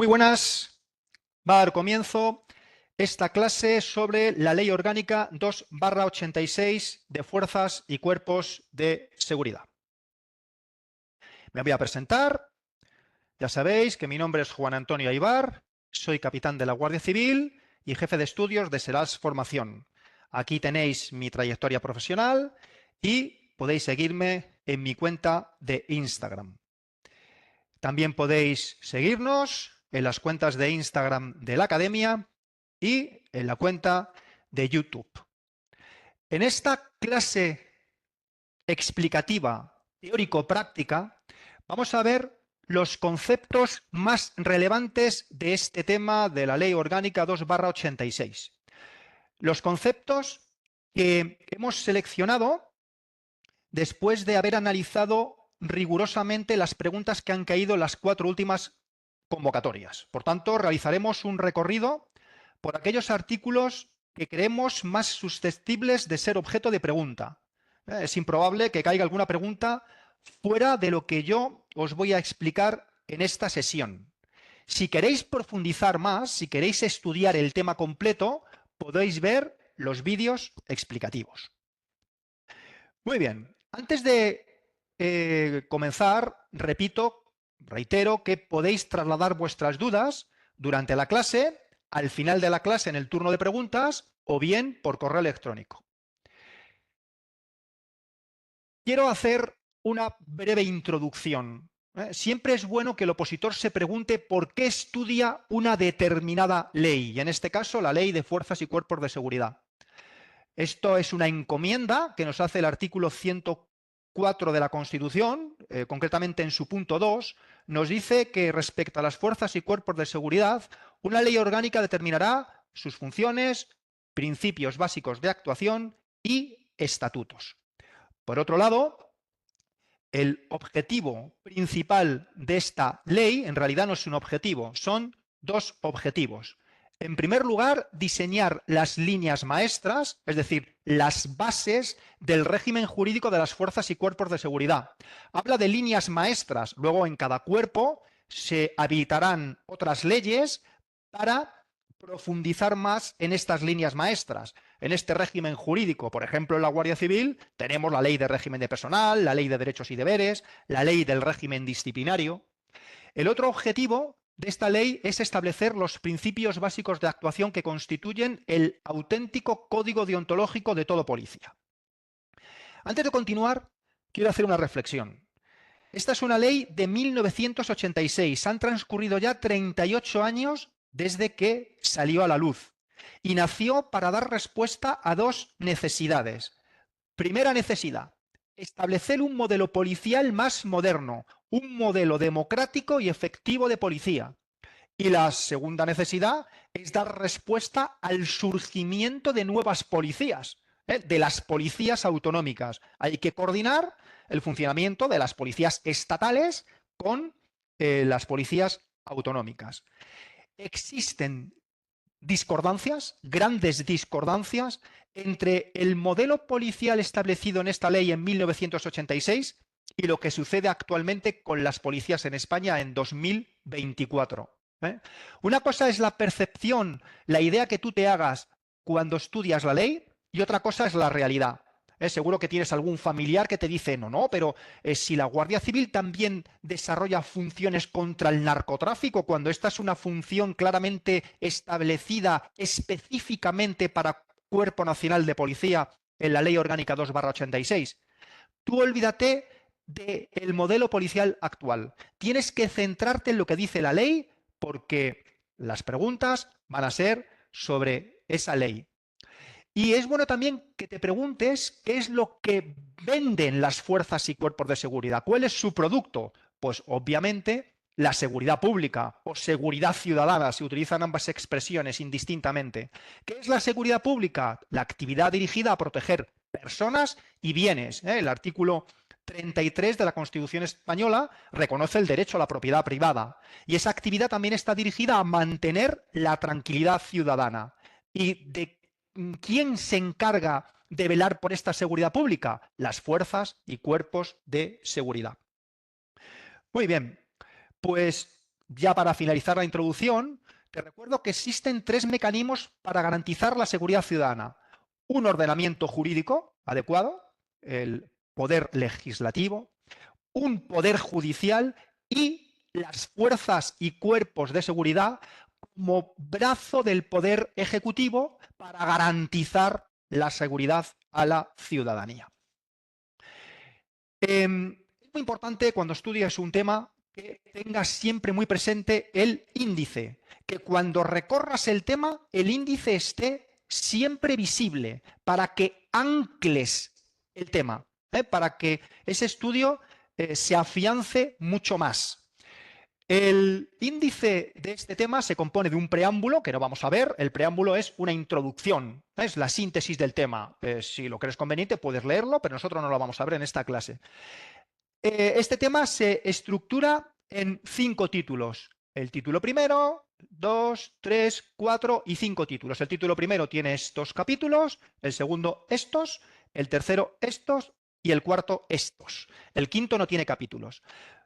Muy buenas, va a dar comienzo esta clase sobre la Ley Orgánica 2/86 de Fuerzas y Cuerpos de Seguridad. Me voy a presentar, ya sabéis que mi nombre es Juan Antonio Aybar, soy capitán de la Guardia Civil y jefe de estudios de SERAS Formación. Aquí tenéis mi trayectoria profesional y podéis seguirme en mi cuenta de Instagram. También podéis seguirnos en las cuentas de Instagram de la Academia y en la cuenta de YouTube. En esta clase explicativa teórico-práctica vamos a ver los conceptos más relevantes de este tema de la Ley Orgánica 2/86. Los conceptos que hemos seleccionado después de haber analizado rigurosamente las preguntas que han caído en las 4 últimas convocatorias. Por tanto, realizaremos un recorrido por aquellos artículos que creemos más susceptibles de ser objeto de pregunta. Es improbable que caiga alguna pregunta fuera de lo que yo os voy a explicar en esta sesión. Si queréis profundizar más, si queréis estudiar el tema completo, podéis ver los vídeos explicativos. Muy bien, antes de comenzar, reitero que podéis trasladar vuestras dudas durante la clase, al final de la clase en el turno de preguntas o bien por correo electrónico. Quiero hacer una breve introducción. Siempre es bueno que el opositor se pregunte por qué estudia una determinada ley, y en este caso la Ley de Fuerzas y Cuerpos de Seguridad. Esto es una encomienda que nos hace el artículo 104 de la Constitución, concretamente en su punto 2, nos dice que respecto a las fuerzas y cuerpos de seguridad, una ley orgánica determinará sus funciones, principios básicos de actuación y estatutos. Por otro lado, el objetivo principal de esta ley, en realidad no es un objetivo, son dos objetivos. En primer lugar, diseñar las líneas maestras, es decir, las bases del régimen jurídico de las fuerzas y cuerpos de seguridad. Habla de líneas maestras, luego en cada cuerpo se habilitarán otras leyes para profundizar más en estas líneas maestras. En este régimen jurídico, por ejemplo, en la Guardia Civil, tenemos la Ley de Régimen de Personal, la Ley de Derechos y Deberes, la Ley del Régimen Disciplinario. El otro objetivo de esta ley es establecer los principios básicos de actuación que constituyen el auténtico código deontológico de todo policía. Antes de continuar, quiero hacer una reflexión. Esta es una ley de 1986. Han transcurrido ya 38 años desde que salió a la luz y nació para dar respuesta a dos necesidades. Primera necesidad, establecer un modelo policial más moderno, un modelo democrático y efectivo de policía. Y la segunda necesidad es dar respuesta al surgimiento de nuevas policías, de las policías autonómicas. Hay que coordinar el funcionamiento de las policías estatales con las policías autonómicas. Existen discordancias, grandes discordancias, entre el modelo policial establecido en esta ley en 1986 y lo que sucede actualmente con las policías en España en 2024. Una cosa es la percepción, la idea que tú te hagas cuando estudias la ley, y otra cosa es la realidad. Seguro que tienes algún familiar que te dice, no, pero si la Guardia Civil también desarrolla funciones contra el narcotráfico, cuando esta es una función claramente establecida específicamente para Cuerpo Nacional de Policía en la Ley Orgánica 2/86. Tú olvídate del modelo policial actual. Tienes que centrarte en lo que dice la ley porque las preguntas van a ser sobre esa ley. Y es bueno también que te preguntes qué es lo que venden las fuerzas y cuerpos de seguridad. ¿Cuál es su producto? Pues obviamente la seguridad pública o seguridad ciudadana, se utilizan ambas expresiones indistintamente. ¿Qué es la seguridad pública? La actividad dirigida a proteger personas y bienes. El artículo 33 de la Constitución española reconoce el derecho a la propiedad privada. Y esa actividad también está dirigida a mantener la tranquilidad ciudadana. ¿Y de quién se encarga de velar por esta seguridad pública? Las fuerzas y cuerpos de seguridad. Muy bien, pues Ya para finalizar la introducción, te recuerdo que existen 3 mecanismos para garantizar la seguridad ciudadana. Un ordenamiento jurídico adecuado, el poder legislativo, un poder judicial y las fuerzas y cuerpos de seguridad como brazo del poder ejecutivo para garantizar la seguridad a la ciudadanía. Es muy importante cuando estudias un tema que tengas siempre muy presente el índice, que cuando recorras el tema, el índice esté siempre visible para que ancles el tema, para que ese estudio se afiance mucho más. El índice de este tema se compone de un preámbulo, que no vamos a ver. El preámbulo es una introducción, es la síntesis del tema. Si lo crees conveniente, puedes leerlo, pero nosotros no lo vamos a ver en esta clase. Este tema se estructura en 5 títulos. El título primero, 2, 3, 4 y 5 títulos. El título primero tiene estos capítulos, el segundo estos, el tercero estos y el cuarto estos. El quinto no tiene capítulos.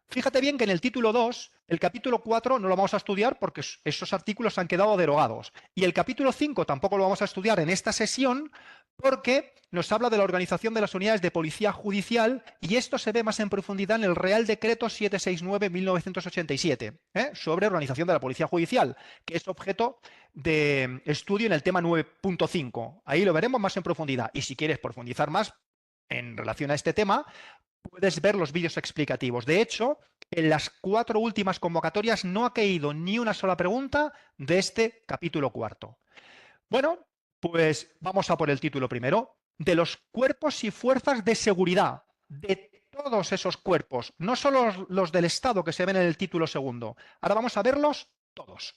Fíjate bien que en el título 2, el capítulo 4 no lo vamos a estudiar porque esos artículos han quedado derogados. Y el capítulo 5 tampoco lo vamos a estudiar en esta sesión porque nos habla de la organización de las unidades de policía judicial y esto se ve más en profundidad en el Real Decreto 769-1987 sobre organización de la policía judicial, que es objeto de estudio en el tema 9.5. Ahí lo veremos más en profundidad. Y si quieres profundizar más en relación a este tema, puedes ver los vídeos explicativos. De hecho, en las 4 últimas convocatorias no ha caído ni una sola pregunta de este capítulo 4. Bueno, pues vamos a por el título primero. De los cuerpos y fuerzas de seguridad, de todos esos cuerpos, no solo los del Estado que se ven en el título segundo. Ahora vamos a verlos todos.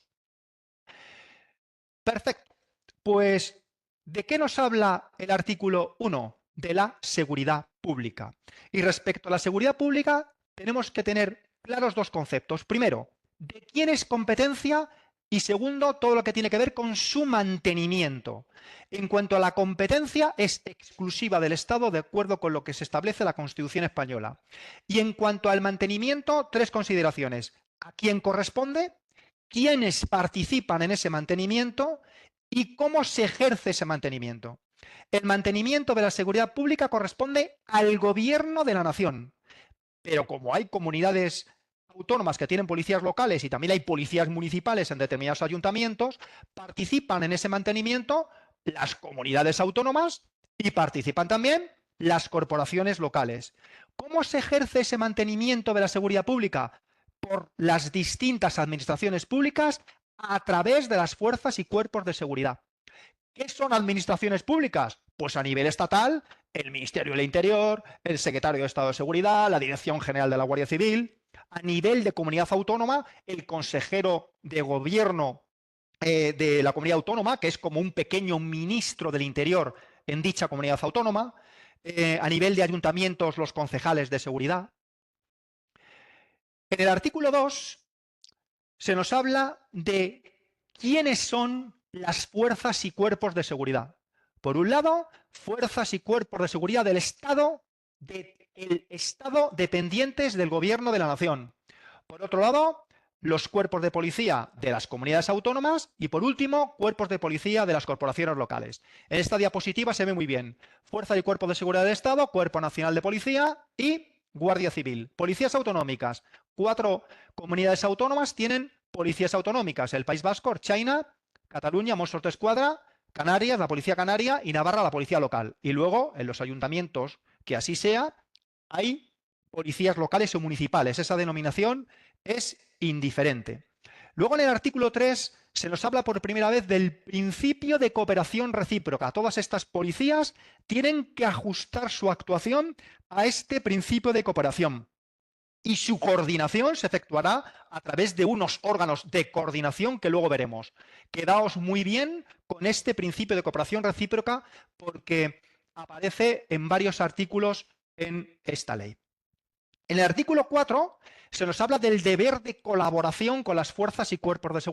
Perfecto. Pues, ¿de qué nos habla el artículo 1? De la seguridad pública. Y respecto a la seguridad pública, tenemos que tener claros 2 conceptos. Primero, de quién es competencia y segundo, todo lo que tiene que ver con su mantenimiento. En cuanto a la competencia, es exclusiva del Estado de acuerdo con lo que se establece la Constitución española. Y en cuanto al mantenimiento, 3 consideraciones. ¿A quién corresponde? ¿Quiénes participan en ese mantenimiento? ¿Y cómo se ejerce ese mantenimiento? El mantenimiento de la seguridad pública corresponde al gobierno de la nación. Pero como hay comunidades autónomas que tienen policías locales y también hay policías municipales en determinados ayuntamientos, participan en ese mantenimiento las comunidades autónomas y participan también las corporaciones locales. ¿Cómo se ejerce ese mantenimiento de la seguridad pública? Por las distintas administraciones públicas a través de las fuerzas y cuerpos de seguridad. ¿Qué son administraciones públicas? Pues a nivel estatal, el Ministerio del Interior, el Secretario de Estado de Seguridad, la Dirección General de la Guardia Civil. A nivel de comunidad autónoma, el consejero de gobierno de la comunidad autónoma, que es como un pequeño ministro del Interior en dicha comunidad autónoma. A nivel de ayuntamientos, los concejales de seguridad. En el artículo 2 se nos habla de quiénes son las fuerzas y cuerpos de seguridad. Por un lado, fuerzas y cuerpos de seguridad del Estado dependientes del gobierno de la nación. Por otro lado, los cuerpos de policía de las comunidades autónomas y, por último, cuerpos de policía de las corporaciones locales. En esta diapositiva se ve muy bien. Fuerza y cuerpos de seguridad del Estado, Cuerpo Nacional de Policía y Guardia Civil. Policías autonómicas. 4 comunidades autónomas tienen policías autonómicas. El País Vasco, China, Cataluña, Mossos d'Esquadra, Canarias, la Policía Canaria y Navarra, la Policía Local. Y luego, en los ayuntamientos, que así sea, hay policías locales o municipales. Esa denominación es indiferente. Luego, en el artículo 3, se nos habla por primera vez del principio de cooperación recíproca. Todas estas policías tienen que ajustar su actuación a este principio de cooperación. Y su coordinación se efectuará a través de unos órganos de coordinación que luego veremos. Quedaos muy bien con este principio de cooperación recíproca porque aparece en varios artículos en esta ley. En el artículo 4 se nos habla del deber de colaboración con las fuerzas y cuerpos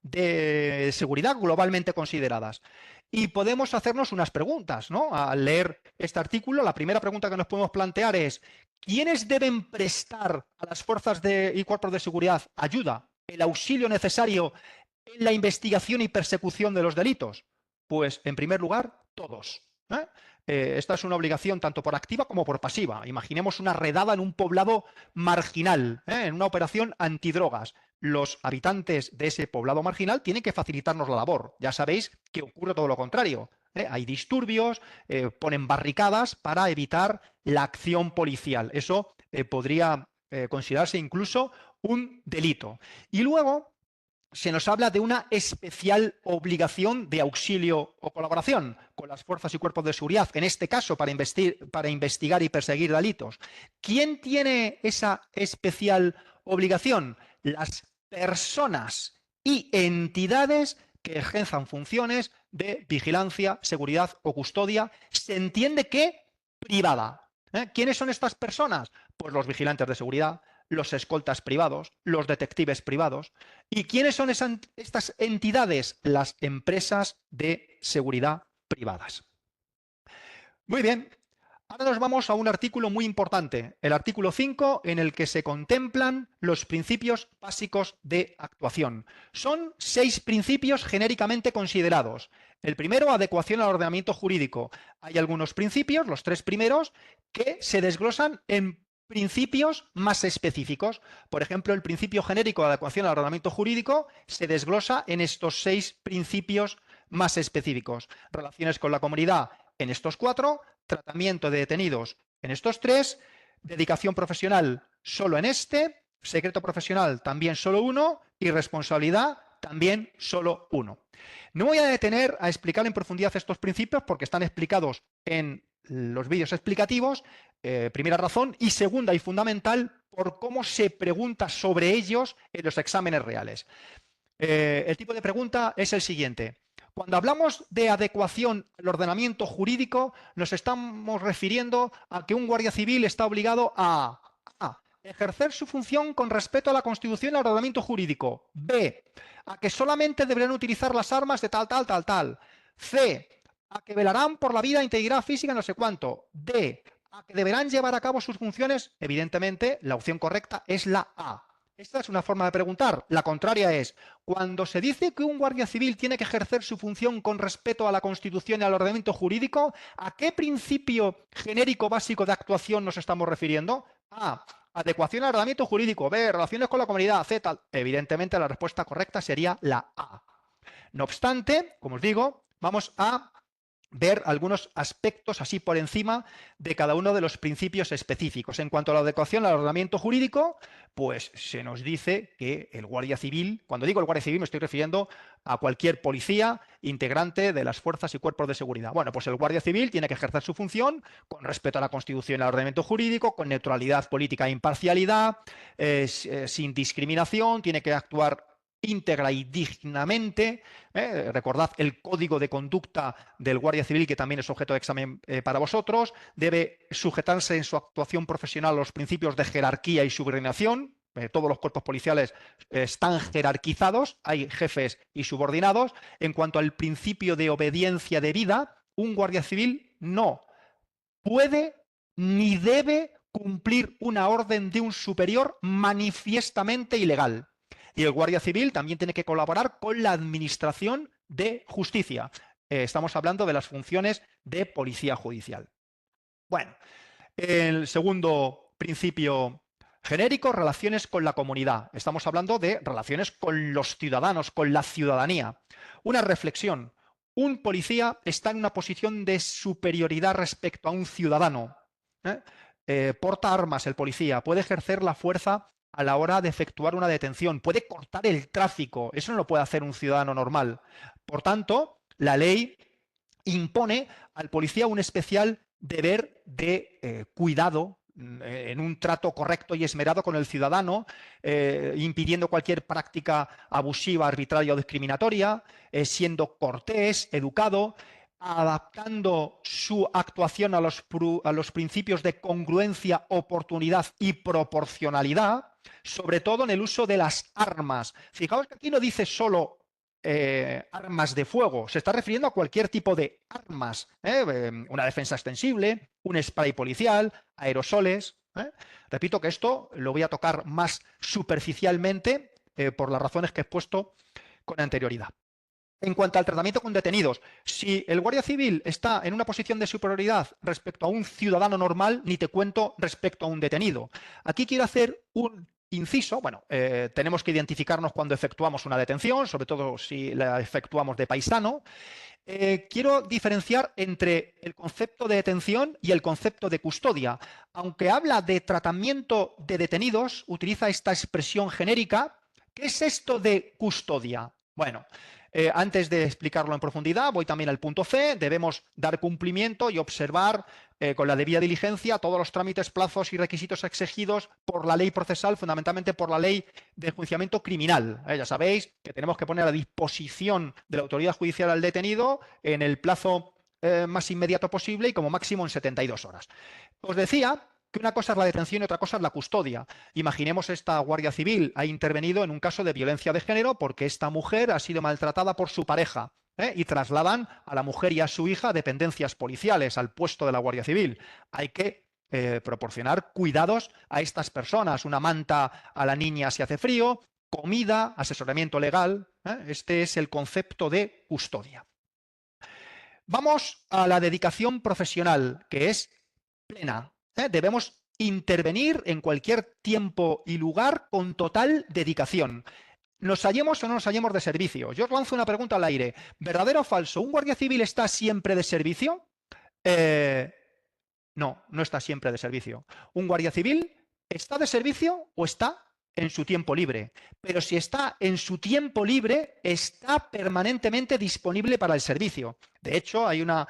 de seguridad globalmente consideradas. Y podemos hacernos unas preguntas, ¿no? Al leer este artículo, la primera pregunta que nos podemos plantear es: ¿quiénes deben prestar a las fuerzas y cuerpos de seguridad ayuda el auxilio necesario en la investigación y persecución de los delitos? Pues, en primer lugar, todos. Esta es una obligación tanto por activa como por pasiva. Imaginemos una redada en un poblado marginal, en una operación antidrogas. Los habitantes de ese poblado marginal tienen que facilitarnos la labor. Ya sabéis que ocurre todo lo contrario. Hay disturbios, ponen barricadas para evitar la acción policial. Eso podría considerarse incluso un delito. Y luego se nos habla de una especial obligación de auxilio o colaboración con las fuerzas y cuerpos de seguridad, en este caso para investigar y perseguir delitos. ¿Quién tiene esa especial obligación? Las personas y entidades que ejerzan funciones de vigilancia, seguridad o custodia, se entiende que privada. ¿Quiénes son estas personas? Pues los vigilantes de seguridad, los escoltas privados, los detectives privados. ¿Y quiénes son estas entidades? Las empresas de seguridad privadas. Muy bien. Ahora nos vamos a un artículo muy importante, el artículo 5, en el que se contemplan los principios básicos de actuación. Son 6 principios genéricamente considerados. El primero, adecuación al ordenamiento jurídico. Hay algunos principios, los 3 primeros, que se desglosan en principios más específicos. Por ejemplo, el principio genérico de adecuación al ordenamiento jurídico se desglosa en estos 6 principios más específicos. Relaciones con la comunidad en estos 4, tratamiento de detenidos en estos 3, dedicación profesional solo en este, secreto profesional también solo 1 y responsabilidad también solo 1. No voy a detener a explicar en profundidad estos principios porque están explicados en los vídeos explicativos, primera razón, y segunda y fundamental, por cómo se pregunta sobre ellos en los exámenes reales. El tipo de pregunta es el siguiente. Cuando hablamos de adecuación al ordenamiento jurídico, nos estamos refiriendo a que un guardia civil está obligado a ejercer su función con respeto a la Constitución y al ordenamiento jurídico. B, a que solamente deberán utilizar las armas de tal. C, a que velarán por la vida e integridad física no sé cuánto. D, a que deberán llevar a cabo sus funciones. Evidentemente, la opción correcta es la A. Esta es una forma de preguntar. La contraria es, cuando se dice que un guardia civil tiene que ejercer su función con respeto a la Constitución y al ordenamiento jurídico, ¿a qué principio genérico básico de actuación nos estamos refiriendo? A, adecuación al ordenamiento jurídico. B, relaciones con la comunidad. C, tal. Evidentemente, la respuesta correcta sería la A. No obstante, como os digo, vamos a ver algunos aspectos así por encima de cada uno de los principios específicos. En cuanto a la adecuación al ordenamiento jurídico, pues se nos dice que el guardia civil, cuando digo el guardia civil me estoy refiriendo a cualquier policía integrante de las fuerzas y cuerpos de seguridad. Bueno, pues el guardia civil tiene que ejercer su función con respeto a la Constitución y al ordenamiento jurídico, con neutralidad política e imparcialidad, sin discriminación, tiene que actuar íntegra y dignamente. Recordad el código de conducta del Guardia Civil, que también es objeto de examen para vosotros. Debe sujetarse en su actuación profesional a los principios de jerarquía y subordinación. Todos los cuerpos policiales están jerarquizados, hay jefes y subordinados. En cuanto al principio de obediencia debida, un guardia civil no puede ni debe cumplir una orden de un superior manifiestamente ilegal. Y el guardia civil también tiene que colaborar con la administración de justicia. Estamos hablando de las funciones de policía judicial. Bueno, el segundo principio genérico, relaciones con la comunidad. Estamos hablando de relaciones con los ciudadanos, con la ciudadanía. Una reflexión. Un policía está en una posición de superioridad respecto a un ciudadano. Porta armas el policía, puede ejercer la fuerza a la hora de efectuar una detención, puede cortar el tráfico, eso no lo puede hacer un ciudadano normal. Por tanto, la ley impone al policía un especial deber de cuidado en un trato correcto y esmerado con el ciudadano, impidiendo cualquier práctica abusiva, arbitraria o discriminatoria, siendo cortés, educado, adaptando su actuación a los principios de congruencia, oportunidad y proporcionalidad, sobre todo en el uso de las armas. Fijaos que aquí no dice solo armas de fuego, se está refiriendo a cualquier tipo de armas, una defensa extensible, un spray policial, aerosoles. Repito que esto lo voy a tocar más superficialmente por las razones que he expuesto con anterioridad. En cuanto al tratamiento con detenidos, si el guardia civil está en una posición de superioridad respecto a un ciudadano normal, ni te cuento respecto a un detenido. Aquí quiero hacer un inciso. Bueno, tenemos que identificarnos cuando efectuamos una detención, sobre todo si la efectuamos de paisano. Quiero diferenciar entre el concepto de detención y el concepto de custodia. Aunque habla de tratamiento de detenidos, utiliza esta expresión genérica. ¿Qué es esto de custodia? Bueno, antes de explicarlo en profundidad, voy también al punto C. Debemos dar cumplimiento y observar con la debida diligencia todos los trámites, plazos y requisitos exigidos por la ley procesal, fundamentalmente por la ley de enjuiciamiento criminal. Ya sabéis que tenemos que poner a disposición de la autoridad judicial al detenido en el plazo más inmediato posible y como máximo en 72 horas. Os decía que una cosa es la detención y otra cosa es la custodia. Imaginemos esta Guardia Civil ha intervenido en un caso de violencia de género porque esta mujer ha sido maltratada por su pareja. Y trasladan a la mujer y a su hija a dependencias policiales, al puesto de la Guardia Civil. Hay que proporcionar cuidados a estas personas, una manta a la niña si hace frío, comida, asesoramiento legal. Este es el concepto de custodia. Vamos a la dedicación profesional, que es plena. Debemos intervenir en cualquier tiempo y lugar con total dedicación. Nos hallemos o no nos hallemos de servicio. Yo os lanzo una pregunta al aire. ¿Verdadero o falso? ¿Un guardia civil está siempre de servicio? No, no está siempre de servicio. Un guardia civil está de servicio o está en su tiempo libre. Pero si está en su tiempo libre, está permanentemente disponible para el servicio. De hecho, hay una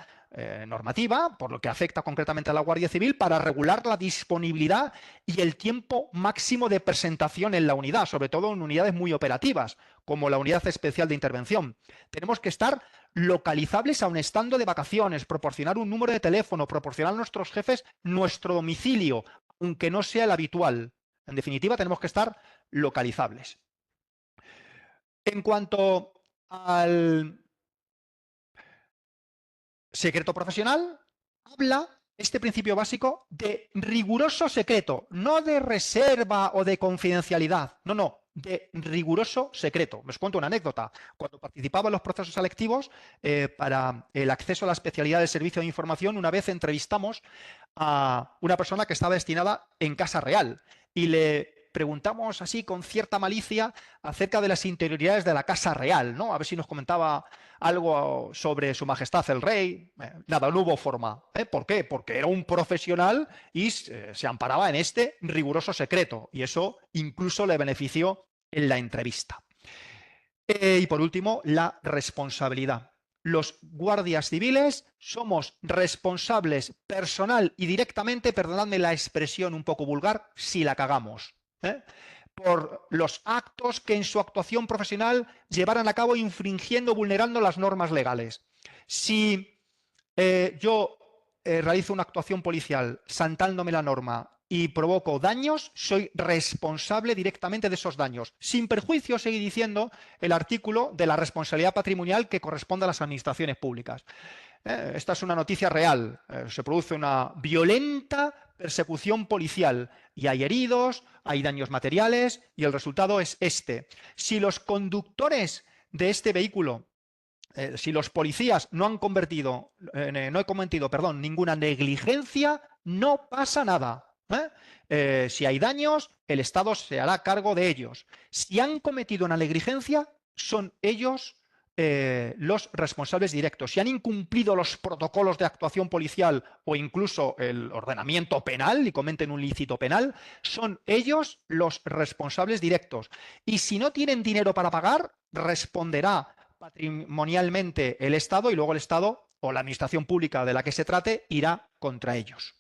normativa, por lo que afecta concretamente a la Guardia Civil, para regular la disponibilidad y el tiempo máximo de presentación en la unidad, sobre todo en unidades muy operativas, como la Unidad Especial de Intervención. Tenemos que estar localizables aun estando de vacaciones, proporcionar un número de teléfono, proporcionar a nuestros jefes nuestro domicilio, aunque no sea el habitual. En definitiva, tenemos que estar localizables. En cuanto al secreto profesional, habla este principio básico de riguroso secreto, no de reserva o de confidencialidad, no, de riguroso secreto. Les cuento una anécdota. Cuando participaba en los procesos selectivos para el acceso a la especialidad del servicio de información, una vez entrevistamos a una persona que estaba destinada en Casa Real y le preguntamos así con cierta malicia acerca de las interioridades de la Casa Real, ¿no? A ver si nos comentaba algo sobre su majestad el rey. Nada, no hubo forma. ¿Por qué? Porque era un profesional y se amparaba en este riguroso secreto y eso incluso le benefició en la entrevista. Y por último, la responsabilidad. Los guardias civiles somos responsables personal y directamente, perdonadme la expresión un poco vulgar, si la cagamos, por los actos que en su actuación profesional llevaran a cabo infringiendo o vulnerando las normas legales. Si yo realizo una actuación policial saltándome la norma y provoco daños, soy responsable directamente de esos daños. Sin perjuicio, sigue diciendo el artículo de la responsabilidad patrimonial que corresponde a las administraciones públicas. Esta es una noticia real. Se produce una violenta persecución policial y hay heridos, hay daños materiales y el resultado es este. Si los conductores de este vehículo, si los policías no han cometido ninguna negligencia, no pasa nada. Si hay daños, el Estado se hará cargo de ellos. Si han cometido una negligencia, son ellos los responsables directos. Si han incumplido los protocolos de actuación policial o incluso el ordenamiento penal y cometen un ilícito penal, son ellos los responsables directos. Y si no tienen dinero para pagar, responderá patrimonialmente el Estado y luego el Estado o la administración pública de la que se trate irá contra ellos.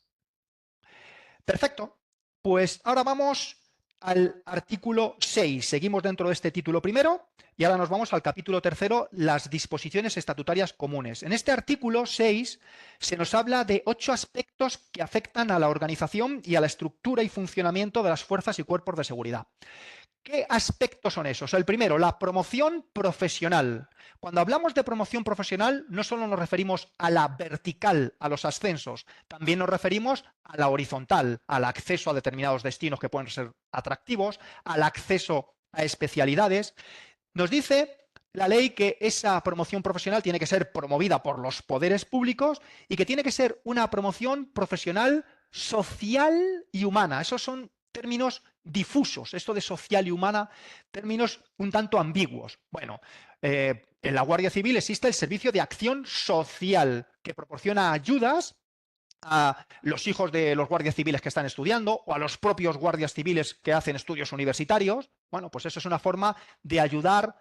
Perfecto. Pues ahora vamos al artículo 6. Seguimos dentro de este título primero y ahora nos vamos al capítulo tercero, las disposiciones estatutarias comunes. En este artículo 6 se nos habla de 8 aspectos que afectan a la organización y a la estructura y funcionamiento de las fuerzas y cuerpos de seguridad. ¿Qué aspectos son esos? El primero, la promoción profesional. Cuando hablamos de promoción profesional, no solo nos referimos a la vertical, a los ascensos, también nos referimos a la horizontal, al acceso a determinados destinos que pueden ser atractivos, al acceso a especialidades. Nos dice la ley que esa promoción profesional tiene que ser promovida por los poderes públicos y que tiene que ser una promoción profesional social y humana. Esos son términos difusos, esto de social y humana, términos un tanto ambiguos. Bueno, en la Guardia Civil existe el Servicio de Acción Social, que proporciona ayudas a los hijos de los guardias civiles que están estudiando o a los propios guardias civiles que hacen estudios universitarios. Bueno, pues eso es una forma de ayudar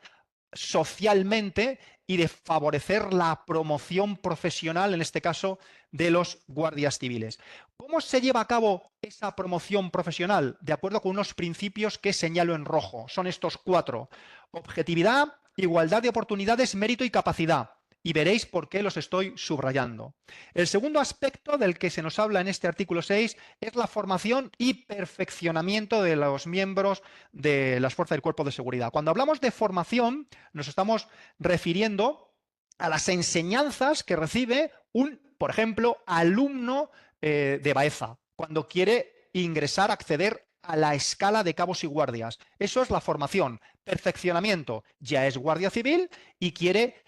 socialmente y de favorecer la promoción profesional, en este caso, de los guardias civiles. ¿Cómo se lleva a cabo esa promoción profesional? De acuerdo con unos principios que señalo en rojo. Son estos 4. Objetividad, igualdad de oportunidades, mérito y capacidad. Y veréis por qué los estoy subrayando. El segundo aspecto del que se nos habla en este artículo 6 es la formación y perfeccionamiento de los miembros de las fuerzas del cuerpo de seguridad. Cuando hablamos de formación, nos estamos refiriendo a las enseñanzas que recibe un, por ejemplo, alumno de Baeza, cuando quiere ingresar, acceder a la escala de cabos y guardias. Eso es la formación. Perfeccionamiento, ya es guardia civil y quiere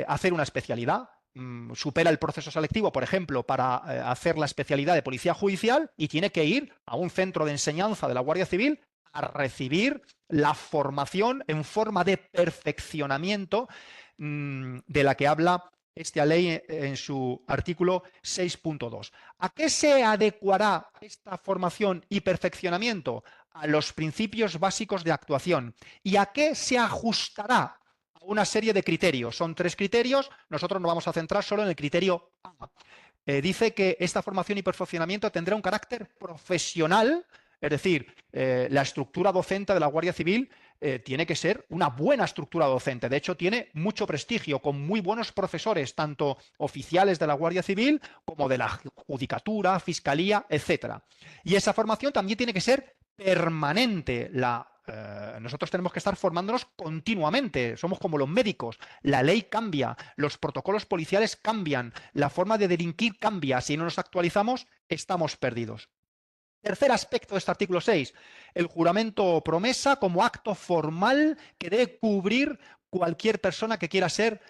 hacer una especialidad, supera el proceso selectivo, por ejemplo, para hacer la especialidad de policía judicial y tiene que ir a un centro de enseñanza de la Guardia Civil a recibir la formación en forma de perfeccionamiento de la que habla esta ley en su artículo 6.2. ¿A qué se adecuará esta formación y perfeccionamiento? A los principios básicos de actuación. ¿Y a qué se ajustará? Una serie de criterios. Son 3 criterios. Nosotros nos vamos a centrar solo en el criterio A. Dice que esta formación y perfeccionamiento tendrá un carácter profesional, es decir, la estructura docente de la Guardia Civil tiene que ser una buena estructura docente. De hecho, tiene mucho prestigio, con muy buenos profesores, tanto oficiales de la Guardia Civil como de la Judicatura, Fiscalía, etc. Y esa formación también tiene que ser permanente. Nosotros tenemos que estar formándonos continuamente, somos como los médicos, la ley cambia, los protocolos policiales cambian, la forma de delinquir cambia, si no nos actualizamos estamos perdidos. Tercer aspecto de este artículo 6, el juramento o promesa como acto formal que debe cubrir cualquier persona que quiera ser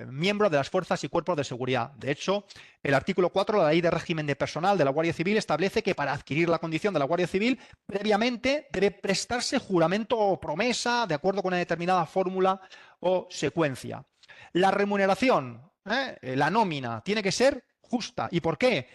miembro de las fuerzas y cuerpos de seguridad. De hecho, el artículo 4 de la Ley de Régimen de Personal de la Guardia Civil establece que para adquirir la condición de la Guardia Civil, previamente debe prestarse juramento o promesa de acuerdo con una determinada fórmula o secuencia. La remuneración, la nómina, tiene que ser justa. ¿Y por qué?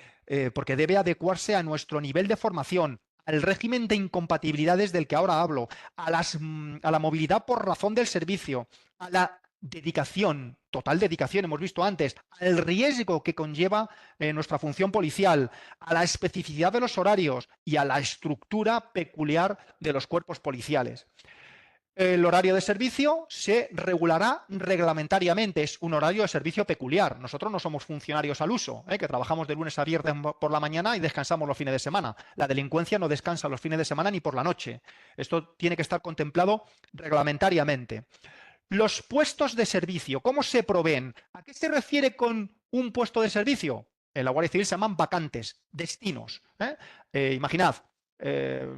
Porque debe adecuarse a nuestro nivel de formación, al régimen de incompatibilidades del que ahora hablo, a la movilidad por razón del servicio, a la dedicación, total dedicación, hemos visto antes, al riesgo que conlleva nuestra función policial, a la especificidad de los horarios y a la estructura peculiar de los cuerpos policiales. El horario de servicio se regulará reglamentariamente, es un horario de servicio peculiar. Nosotros no somos funcionarios al uso, que trabajamos de lunes a viernes por la mañana y descansamos los fines de semana. La delincuencia no descansa los fines de semana ni por la noche. Esto tiene que estar contemplado reglamentariamente. Los puestos de servicio, ¿cómo se proveen? ¿A qué se refiere con un puesto de servicio? En la Guardia Civil se llaman vacantes, destinos. Imaginad,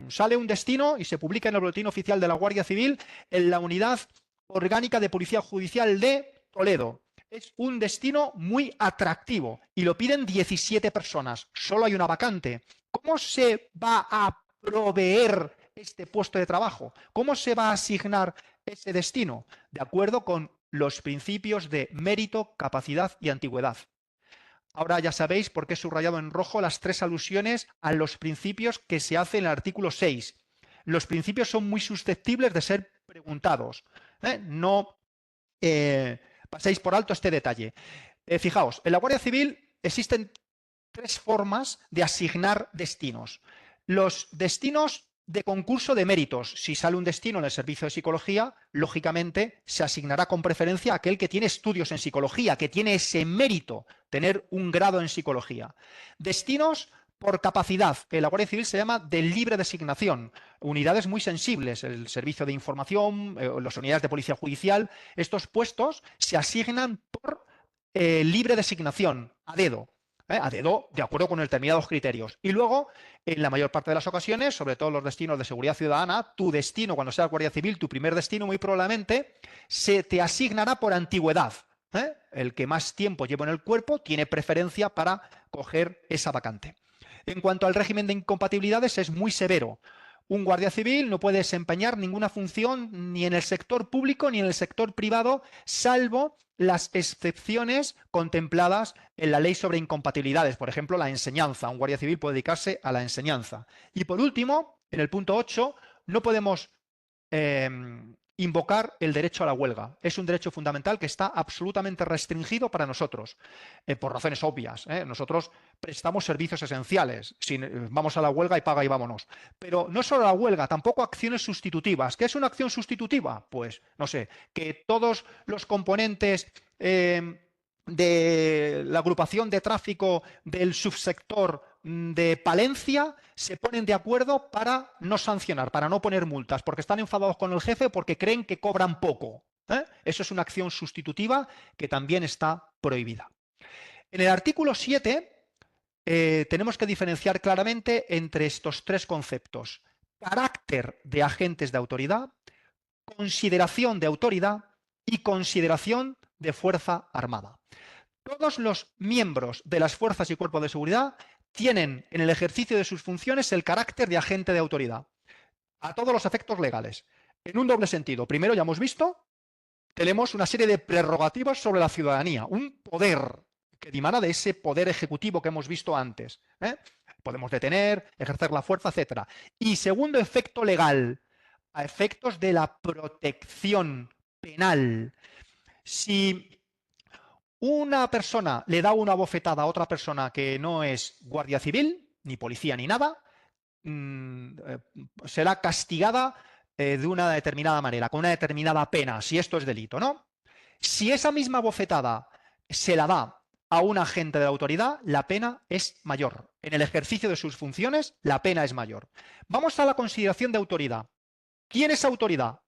sale un destino y se publica en el Boletín Oficial de la Guardia Civil en la Unidad Orgánica de Policía Judicial de Toledo. Es un destino muy atractivo y lo piden 17 personas. Solo hay una vacante. ¿Cómo se va a proveer este puesto de trabajo? ¿Cómo se va a asignar ese destino? De acuerdo con los principios de mérito, capacidad y antigüedad. Ahora ya sabéis por qué he subrayado en rojo las 3 alusiones a los principios que se hacen en el artículo 6. Los principios son muy susceptibles de ser preguntados. No paséis por alto este detalle. Fijaos, en la Guardia Civil existen 3 formas de asignar destinos. Los destinos de concurso de méritos. Si sale un destino en el servicio de psicología, lógicamente se asignará con preferencia a aquel que tiene estudios en psicología, que tiene ese mérito, tener un grado en psicología. Destinos por capacidad, que en la Guardia Civil se llama de libre designación. Unidades muy sensibles, el servicio de información, las unidades de policía judicial, estos puestos se asignan por libre designación, a dedo. A dedo, de acuerdo con determinados criterios. Y luego, en la mayor parte de las ocasiones, sobre todo los destinos de seguridad ciudadana, tu destino, cuando seas guardia civil, tu primer destino muy probablemente se te asignará por antigüedad. El que más tiempo lleva en el cuerpo tiene preferencia para coger esa vacante. En cuanto al régimen de incompatibilidades, es muy severo. Un guardia civil no puede desempeñar ninguna función ni en el sector público ni en el sector privado, salvo las excepciones contempladas en la ley sobre incompatibilidades. Por ejemplo, la enseñanza. Un guardia civil puede dedicarse a la enseñanza. Y por último, en el punto 8, no podemos invocar el derecho a la huelga. Es un derecho fundamental que está absolutamente restringido para nosotros, por razones obvias. Nosotros prestamos servicios esenciales. Vamos a la huelga y paga y vámonos. Pero no solo la huelga, tampoco acciones sustitutivas. ¿Qué es una acción sustitutiva? Pues, no sé, que todos los componentes de la agrupación de tráfico del subsector de Palencia se ponen de acuerdo para no sancionar, para no poner multas, porque están enfadados con el jefe porque creen que cobran poco. Eso es una acción sustitutiva que también está prohibida. En el artículo 7 tenemos que diferenciar claramente entre estos tres conceptos: carácter de agentes de autoridad, consideración de autoridad y consideración de fuerza armada. Todos los miembros de las fuerzas y cuerpos de seguridad tienen en el ejercicio de sus funciones el carácter de agente de autoridad, a todos los efectos legales, en un doble sentido. Primero, ya hemos visto, tenemos una serie de prerrogativas sobre la ciudadanía, un poder que dimana de ese poder ejecutivo que hemos visto antes. Podemos detener, ejercer la fuerza, etc. Y segundo efecto legal, a efectos de la protección penal. Si una persona le da una bofetada a otra persona que no es guardia civil, ni policía, ni nada, será castigada de una determinada manera, con una determinada pena, si esto es delito, ¿no? Si esa misma bofetada se la da a un agente de la autoridad, la pena es mayor. En el ejercicio de sus funciones, la pena es mayor. Vamos a la consideración de autoridad. ¿Quién es autoridad?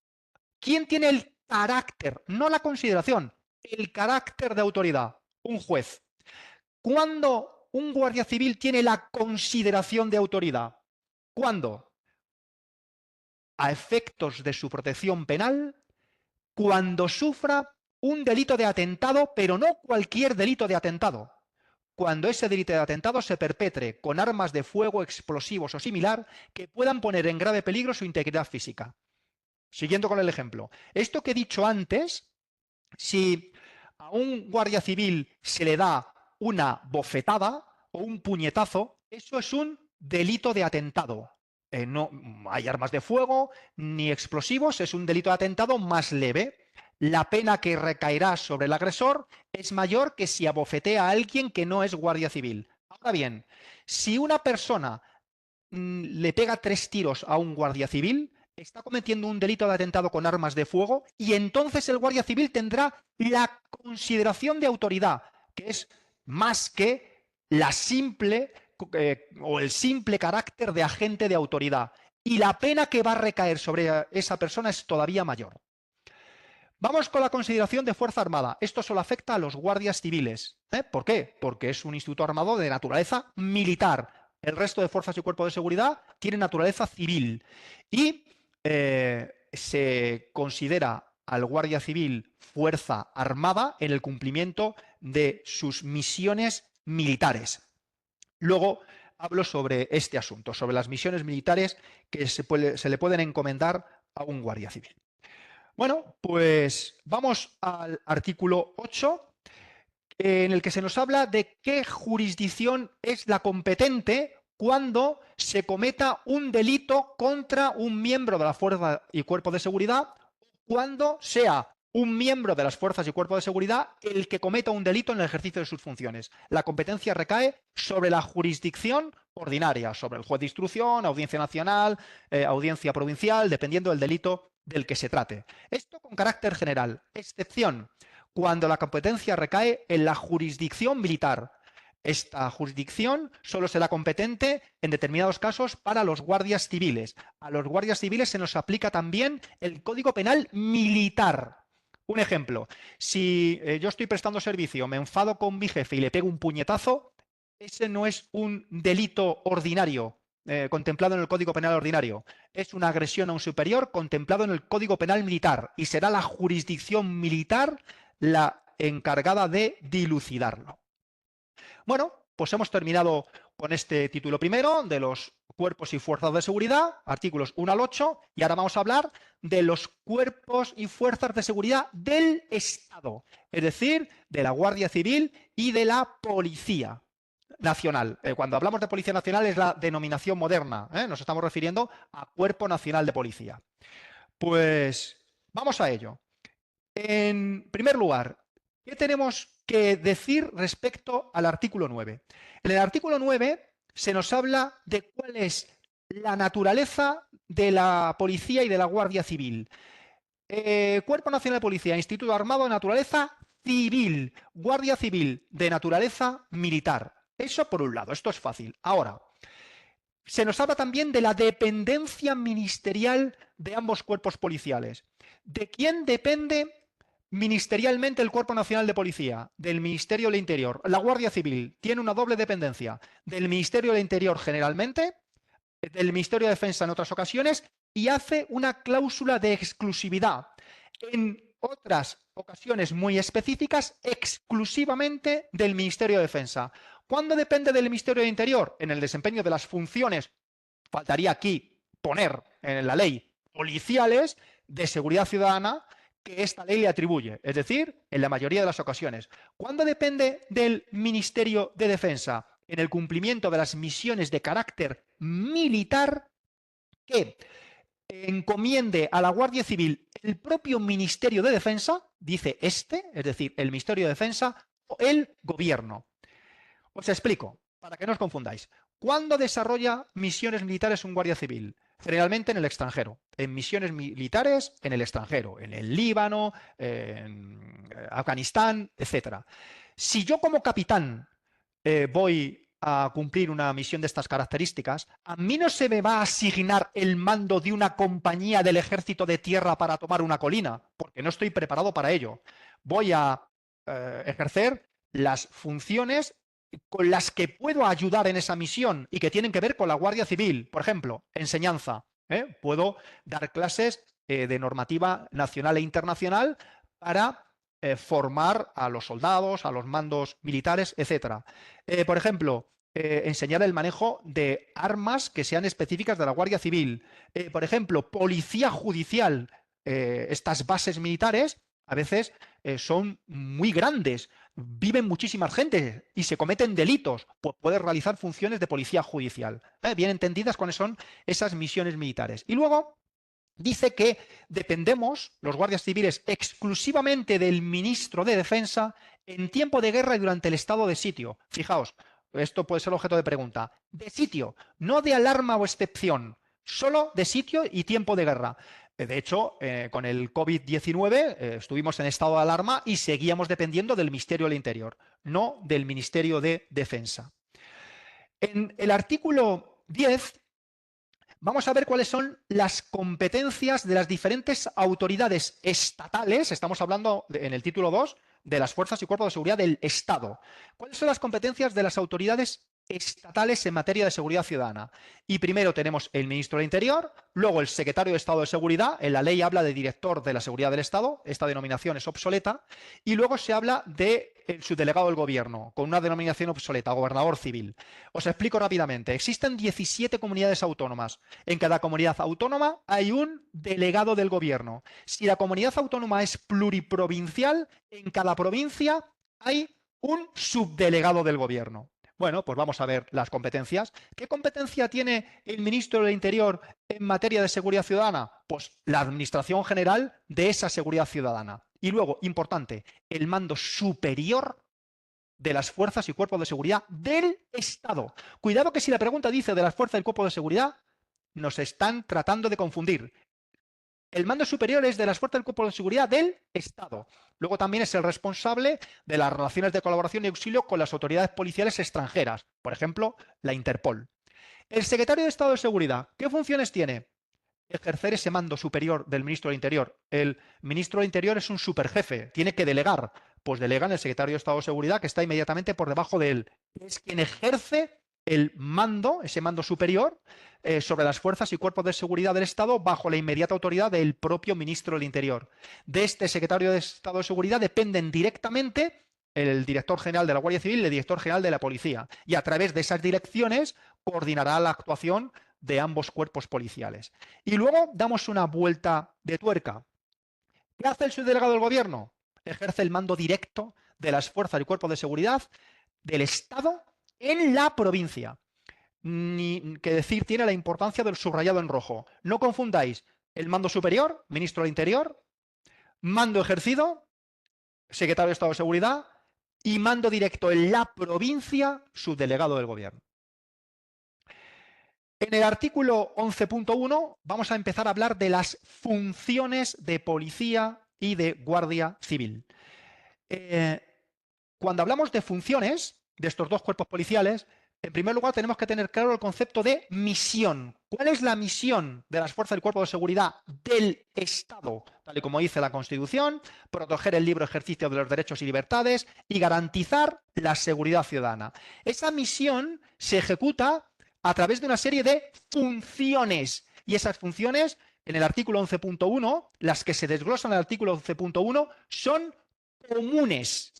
¿Quién tiene el carácter? No la consideración, el carácter de autoridad. Un juez. ¿Cuándo un guardia civil tiene la consideración de autoridad? ¿Cuándo? A efectos de su protección penal, cuando sufra un delito de atentado, pero no cualquier delito de atentado. Cuando ese delito de atentado se perpetre con armas de fuego, explosivos o similar que puedan poner en grave peligro su integridad física. Siguiendo con el ejemplo. Esto que he dicho antes, si a un guardia civil se le da una bofetada o un puñetazo, eso es un delito de atentado. No hay armas de fuego ni explosivos, es un delito de atentado más leve. La pena que recaerá sobre el agresor es mayor que si abofetea a alguien que no es guardia civil. Ahora bien, si una persona le pega 3 tiros a un guardia civil, está cometiendo un delito de atentado con armas de fuego y entonces el guardia civil tendrá la consideración de autoridad, que es más que la simple o el simple carácter de agente de autoridad. Y la pena que va a recaer sobre esa persona es todavía mayor. Vamos con la consideración de fuerza armada. Esto solo afecta a los guardias civiles. ¿Por qué? Porque es un instituto armado de naturaleza militar. El resto de fuerzas y cuerpos de seguridad tienen naturaleza civil. Y se considera al guardia civil fuerza armada en el cumplimiento de sus misiones militares. Luego hablo sobre este asunto, sobre las misiones militares que se le pueden encomendar a un guardia civil. Bueno, pues vamos al artículo 8, en el que se nos habla de qué jurisdicción es la competente cuando se cometa un delito contra un miembro de la fuerza y cuerpo de seguridad, cuando sea un miembro de las fuerzas y cuerpos de seguridad el que cometa un delito en el ejercicio de sus funciones. La competencia recae sobre la jurisdicción ordinaria, sobre el juez de instrucción, audiencia nacional, audiencia provincial, dependiendo del delito del que se trate. Esto con carácter general. Excepción: cuando la competencia recae en la jurisdicción militar. Esta jurisdicción solo será competente en determinados casos para los guardias civiles. A los guardias civiles se nos aplica también el Código Penal militar. Un ejemplo: si yo estoy prestando servicio, me enfado con mi jefe y le pego un puñetazo, ese no es un delito ordinario contemplado en el Código Penal ordinario. Es una agresión a un superior contemplado en el Código Penal militar y será la jurisdicción militar la encargada de dilucidarlo. Bueno, pues hemos terminado con este título primero de los cuerpos y fuerzas de seguridad, artículos 1 al 8, y ahora vamos a hablar de los cuerpos y fuerzas de seguridad del Estado, es decir, de la Guardia Civil y de la Policía Nacional. Cuando hablamos de Policía Nacional es la denominación moderna, nos estamos refiriendo a Cuerpo Nacional de Policía. Pues vamos a ello. En primer lugar, ¿qué tenemos que decir respecto al artículo 9? En el artículo 9 se nos habla de cuál es la naturaleza de la policía y de la Guardia Civil. Cuerpo Nacional de Policía, Instituto Armado de Naturaleza Civil, Guardia Civil de naturaleza militar. Eso por un lado, esto es fácil. Ahora, se nos habla también de la dependencia ministerial de ambos cuerpos policiales. ¿De quién depende ministerialmente el Cuerpo Nacional de Policía? Del Ministerio del Interior. La Guardia Civil tiene una doble dependencia. Del Ministerio del Interior generalmente, del Ministerio de Defensa en otras ocasiones, y hace una cláusula de exclusividad. En otras ocasiones muy específicas, exclusivamente del Ministerio de Defensa. ¿Cuándo depende del Ministerio de Interior? En el desempeño de las funciones, faltaría aquí poner en la ley, policiales de seguridad ciudadana que esta ley le atribuye, es decir, en la mayoría de las ocasiones. ¿Cuándo depende del Ministerio de Defensa? En el cumplimiento de las misiones de carácter militar que encomiende a la Guardia Civil el propio Ministerio de Defensa, dice este, es decir, el Ministerio de Defensa o el Gobierno. Os explico, para que no os confundáis. ¿Cuándo desarrolla misiones militares un Guardia Civil? Generalmente en el extranjero. En misiones militares en el extranjero, en el Líbano, en Afganistán, etc. Si yo como capitán voy a cumplir una misión de estas características, a mí no se me va a asignar el mando de una compañía del ejército de tierra para tomar una colina, porque no estoy preparado para ello. Voy a ejercer las funciones con las que puedo ayudar en esa misión y que tienen que ver con la Guardia Civil. Por ejemplo, enseñanza. Puedo dar clases de normativa nacional e internacional para formar a los soldados, a los mandos militares, etc. Por ejemplo, enseñar el manejo de armas que sean específicas de la Guardia Civil. Por ejemplo, policía judicial. Estas bases militares a veces son muy grandes, viven muchísima gente y se cometen delitos, pues puedes realizar funciones de policía judicial. Bien entendidas cuáles son esas misiones militares. Y luego dice que dependemos, los guardias civiles, exclusivamente del ministro de Defensa en tiempo de guerra y durante el estado de sitio. Fijaos, esto puede ser objeto de pregunta. De sitio, no de alarma o excepción, solo de sitio y tiempo de guerra. De hecho, con el COVID-19 estuvimos en estado de alarma y seguíamos dependiendo del Ministerio del Interior, no del Ministerio de Defensa. En el artículo 10 vamos a ver cuáles son las competencias de las diferentes autoridades estatales. Estamos hablando en el título 2 de las fuerzas y cuerpos de seguridad del Estado. ¿Cuáles son las competencias de las autoridades estatales en materia de seguridad ciudadana? Y primero tenemos el ministro del Interior, luego el secretario de Estado de Seguridad. En la ley habla de director de la seguridad del Estado, esta denominación es obsoleta, y luego se habla de subdelegado del gobierno, con una denominación obsoleta, gobernador civil. Os explico rápidamente. Existen 17 comunidades autónomas. En cada comunidad autónoma hay un delegado del gobierno. Si la comunidad autónoma es pluriprovincial, en cada provincia hay un subdelegado del gobierno. Bueno, pues vamos a ver las competencias. ¿Qué competencia tiene el ministro del Interior en materia de seguridad ciudadana? Pues la administración general de esa seguridad ciudadana. Y luego, importante, el mando superior de las fuerzas y cuerpos de seguridad del Estado. Cuidado que si la pregunta dice de las fuerzas y cuerpos de seguridad, nos están tratando de confundir. El mando superior es de las fuerzas y cuerpos de seguridad del Estado. Luego también es el responsable de las relaciones de colaboración y auxilio con las autoridades policiales extranjeras, por ejemplo, la Interpol. El secretario de Estado de Seguridad, ¿qué funciones tiene? Ejercer ese mando superior del ministro del Interior. El ministro del Interior es un superjefe, tiene que delegar. Pues delega en el secretario de Estado de Seguridad, que está inmediatamente por debajo de él. es quien ejerce el mando, ese mando superior, sobre las fuerzas y cuerpos de seguridad del Estado bajo la inmediata autoridad del propio ministro del Interior. De este secretario de Estado de Seguridad dependen directamente el director general de la Guardia Civil y el director general de la Policía. Y a través de esas direcciones coordinará la actuación de ambos cuerpos policiales. Y luego damos una vuelta de tuerca. ¿Qué hace el subdelegado del Gobierno? Ejerce el mando directo de las fuerzas y cuerpos de seguridad del Estado en la provincia. Ni que decir tiene la importancia del subrayado en rojo. No confundáis el mando superior, ministro del Interior, mando ejercido, secretario de Estado de Seguridad, y mando directo en la provincia, subdelegado del Gobierno. En el artículo 11.1 vamos a empezar a hablar de las funciones de policía y de guardia civil. Cuando hablamos de funciones de estos dos cuerpos policiales, en primer lugar tenemos que tener claro el concepto de misión. ¿Cuál es la misión de las fuerzas del cuerpo de seguridad del Estado? Tal y como dice la Constitución, proteger el libre ejercicio de los derechos y libertades y garantizar la seguridad ciudadana. Esa misión se ejecuta a través de una serie de funciones. Y esas funciones, en el artículo 11.1, las que se desglosan en el artículo 11.1, son comunes.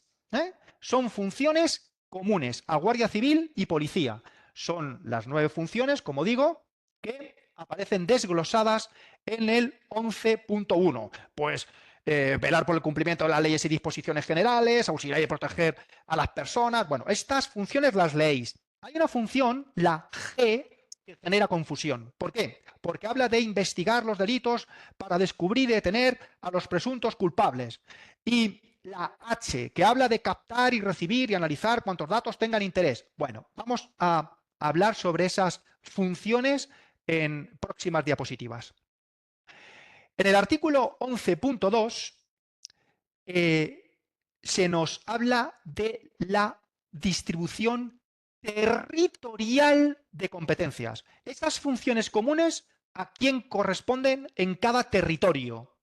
Son funciones comunes a Guardia Civil y Policía. Son las 9 funciones, como digo, que aparecen desglosadas en el 11.1. Pues velar por el cumplimiento de las leyes y disposiciones generales, auxiliar y proteger a las personas. Bueno, estas funciones las leéis. Hay una función, la G, que genera confusión. ¿Por qué? Porque habla de investigar los delitos para descubrir y detener a los presuntos culpables. Y la H, que habla de captar y recibir y analizar cuantos datos tengan interés. Bueno, vamos a hablar sobre esas funciones en próximas diapositivas. En el artículo 11.2 se nos habla de la distribución territorial de competencias. Esas funciones comunes, ¿a quién corresponden en cada territorio?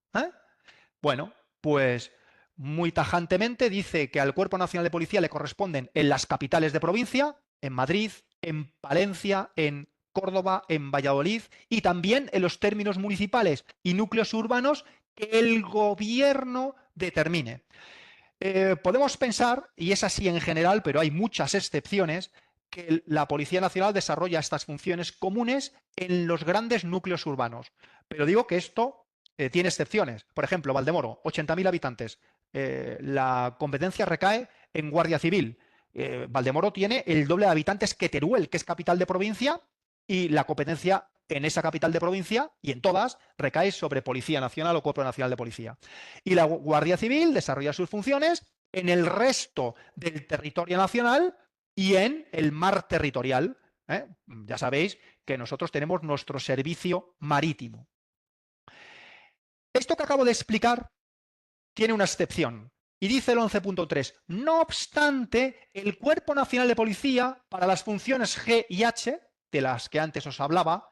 Bueno, pues muy tajantemente dice que al Cuerpo Nacional de Policía le corresponden en las capitales de provincia, en Madrid, en Palencia, en Córdoba, en Valladolid y también en los términos municipales y núcleos urbanos que el gobierno determine. Podemos pensar, y es así en general, pero hay muchas excepciones, que la Policía Nacional desarrolla estas funciones comunes en los grandes núcleos urbanos. Pero digo que esto tiene excepciones. Por ejemplo, Valdemoro, 80.000 habitantes. La competencia recae en Guardia Civil. Valdemoro tiene el doble de habitantes que Teruel, que es capital de provincia, y la competencia en esa capital de provincia y en todas recae sobre Policía Nacional o Cuerpo Nacional de Policía. Y la Guardia Civil desarrolla sus funciones en el resto del territorio nacional y en el mar territorial. Ya sabéis que nosotros tenemos nuestro servicio marítimo. Esto que acabo de explicar tiene una excepción. Y dice el 11.3, no obstante, el Cuerpo Nacional de Policía, para las funciones G y H, de las que antes os hablaba,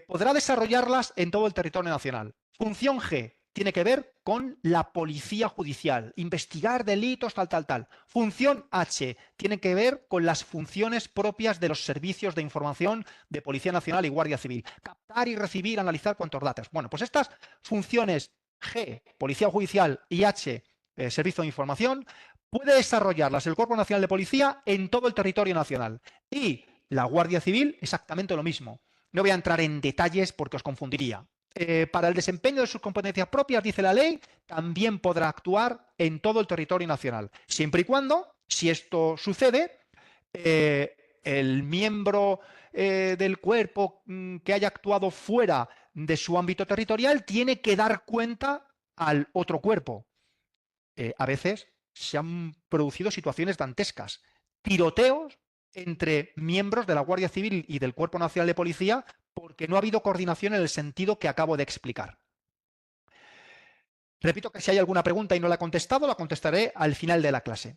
podrá desarrollarlas en todo el territorio nacional. Función G tiene que ver con la policía judicial, investigar delitos, tal. Función H tiene que ver con las funciones propias de los servicios de información de Policía Nacional y Guardia Civil. Captar y recibir, analizar cuantos datos. Bueno, pues estas funciones G, Policía Judicial, y H, Servicio de Información, puede desarrollarlas el Cuerpo Nacional de Policía en todo el territorio nacional. Y la Guardia Civil, exactamente lo mismo. No voy a entrar en detalles porque os confundiría. Para el desempeño de sus competencias propias, dice la ley, también podrá actuar en todo el territorio nacional, siempre y cuando, si esto sucede, el miembro del cuerpo que haya actuado fuera de su ámbito territorial tiene que dar cuenta al otro cuerpo. A veces se han producido situaciones dantescas, tiroteos entre miembros de la Guardia Civil y del Cuerpo Nacional de Policía porque no ha habido coordinación en el sentido que acabo de explicar. Repito que si hay alguna pregunta y no la he contestado, la contestaré al final de la clase.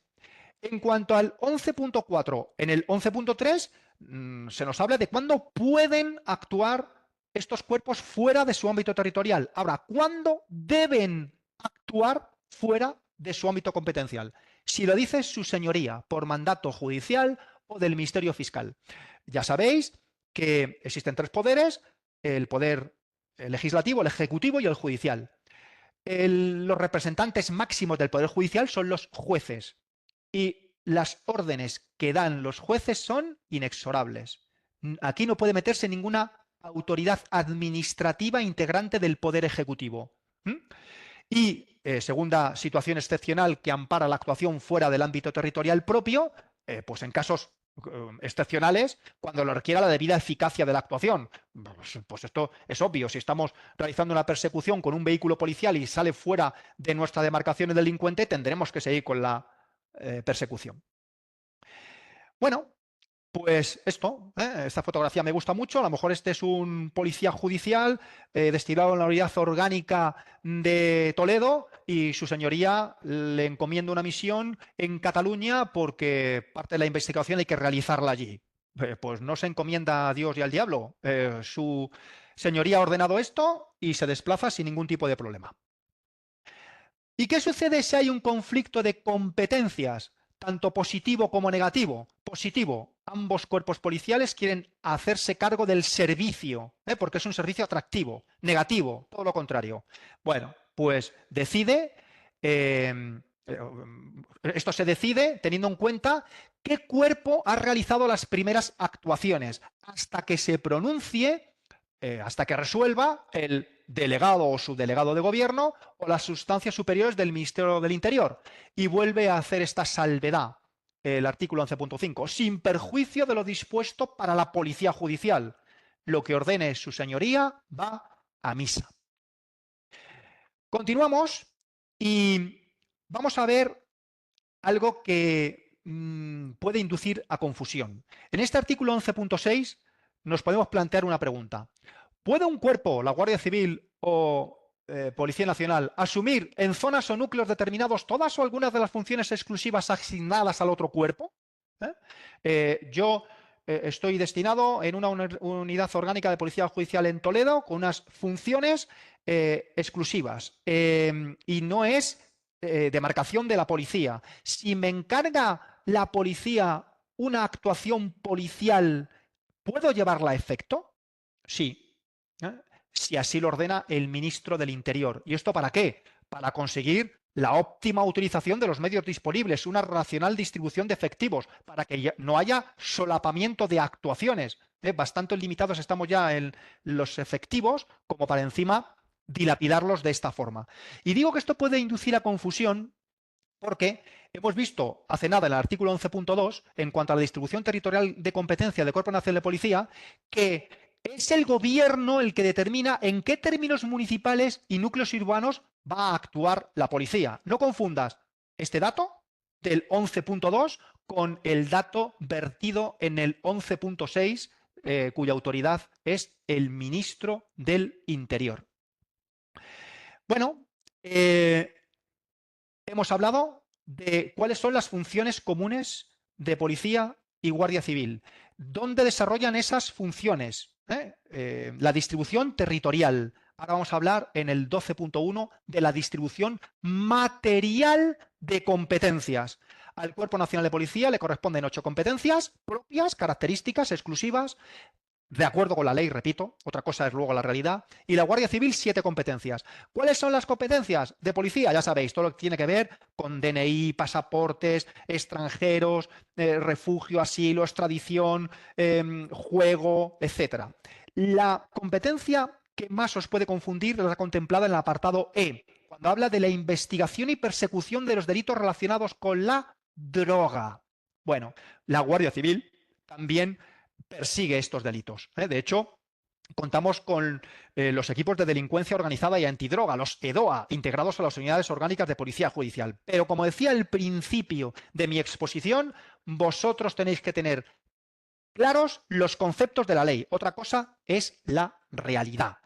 En cuanto al 11.4, en el 11.3 se nos habla de cuándo pueden actuar estos cuerpos fuera de su ámbito territorial. Ahora, ¿cuándo deben actuar fuera de su ámbito competencial? si lo dice su señoría por mandato judicial o del Ministerio Fiscal. Ya sabéis que existen tres poderes: el poder legislativo, el ejecutivo y el judicial. Los representantes máximos del poder judicial son los jueces y las órdenes que dan los jueces son inexorables. Aquí no puede meterse ninguna autoridad administrativa integrante del poder ejecutivo. Y segunda situación excepcional que ampara la actuación fuera del ámbito territorial propio, pues en casos excepcionales, cuando lo requiera la debida eficacia de la actuación. Pues esto es obvio. Si estamos realizando una persecución con un vehículo policial y sale fuera de nuestra demarcación el delincuente, tendremos que seguir con la persecución. Bueno, pues esto, esta fotografía me gusta mucho. A lo mejor este es un policía judicial destinado en la unidad orgánica de Toledo y su señoría le encomienda una misión en Cataluña porque parte de la investigación hay que realizarla allí. Pues no se encomienda a Dios y al diablo. Su señoría ha ordenado esto y se desplaza sin ningún tipo de problema. ¿Y qué sucede si hay un conflicto de competencias, tanto positivo como negativo? Positivo, ambos cuerpos policiales quieren hacerse cargo del servicio, porque es un servicio atractivo. Negativo, todo lo contrario. Bueno, pues esto se decide teniendo en cuenta qué cuerpo ha realizado las primeras actuaciones, hasta que se pronuncie, hasta que resuelva el delegado o subdelegado de gobierno o las instancias superiores del Ministerio del Interior. Y vuelve a hacer esta salvedad, el artículo 11.5, sin perjuicio de lo dispuesto para la policía judicial. Lo que ordene su señoría va a misa. Continuamos y vamos a ver algo que puede inducir a confusión. En este artículo 11.6 nos podemos plantear una pregunta. ¿Puede un cuerpo, la Guardia Civil o Policía Nacional, asumir en zonas o núcleos determinados todas o algunas de las funciones exclusivas asignadas al otro cuerpo? Yo estoy destinado en una unidad orgánica de Policía Judicial en Toledo con unas funciones exclusivas y no es demarcación de la policía. Si me encarga la policía una actuación policial, ¿puedo llevarla a efecto? Sí. Si así lo ordena el ministro del Interior. ¿Y esto para qué? Para conseguir la óptima utilización de los medios disponibles, una racional distribución de efectivos, para que no haya solapamiento de actuaciones. Bastante limitados estamos ya en los efectivos como para encima dilapidarlos de esta forma. Y digo que esto puede inducir a confusión porque hemos visto hace nada en el artículo 11.2, en cuanto a la distribución territorial de competencia del Cuerpo Nacional de Policía, que es el gobierno el que determina en qué términos municipales y núcleos urbanos va a actuar la policía. No confundas este dato del 11.2 con el dato vertido en el 11.6, cuya autoridad es el ministro del Interior. Bueno, hemos hablado de cuáles son las funciones comunes de policía y guardia civil. ¿Dónde desarrollan esas funciones? La distribución territorial. Ahora vamos a hablar en el 12.1 de la distribución material de competencias. Al Cuerpo Nacional de Policía le corresponden 8 competencias propias, características, exclusivas, de acuerdo con la ley, repito, otra cosa es luego la realidad, y la Guardia Civil 7 competencias. ¿Cuáles son las competencias de policía? Ya sabéis, todo lo que tiene que ver con DNI, pasaportes, extranjeros, refugio, asilo, extradición, juego, etc. La competencia que más os puede confundir es la contemplada en el apartado E, cuando habla de la investigación y persecución de los delitos relacionados con la droga. Bueno, la Guardia Civil también persigue estos delitos. De hecho, contamos con los equipos de delincuencia organizada y antidroga, los EDOA, integrados a las unidades orgánicas de policía judicial. Pero como decía al principio de mi exposición, vosotros tenéis que tener claros los conceptos de la ley. Otra cosa es la realidad.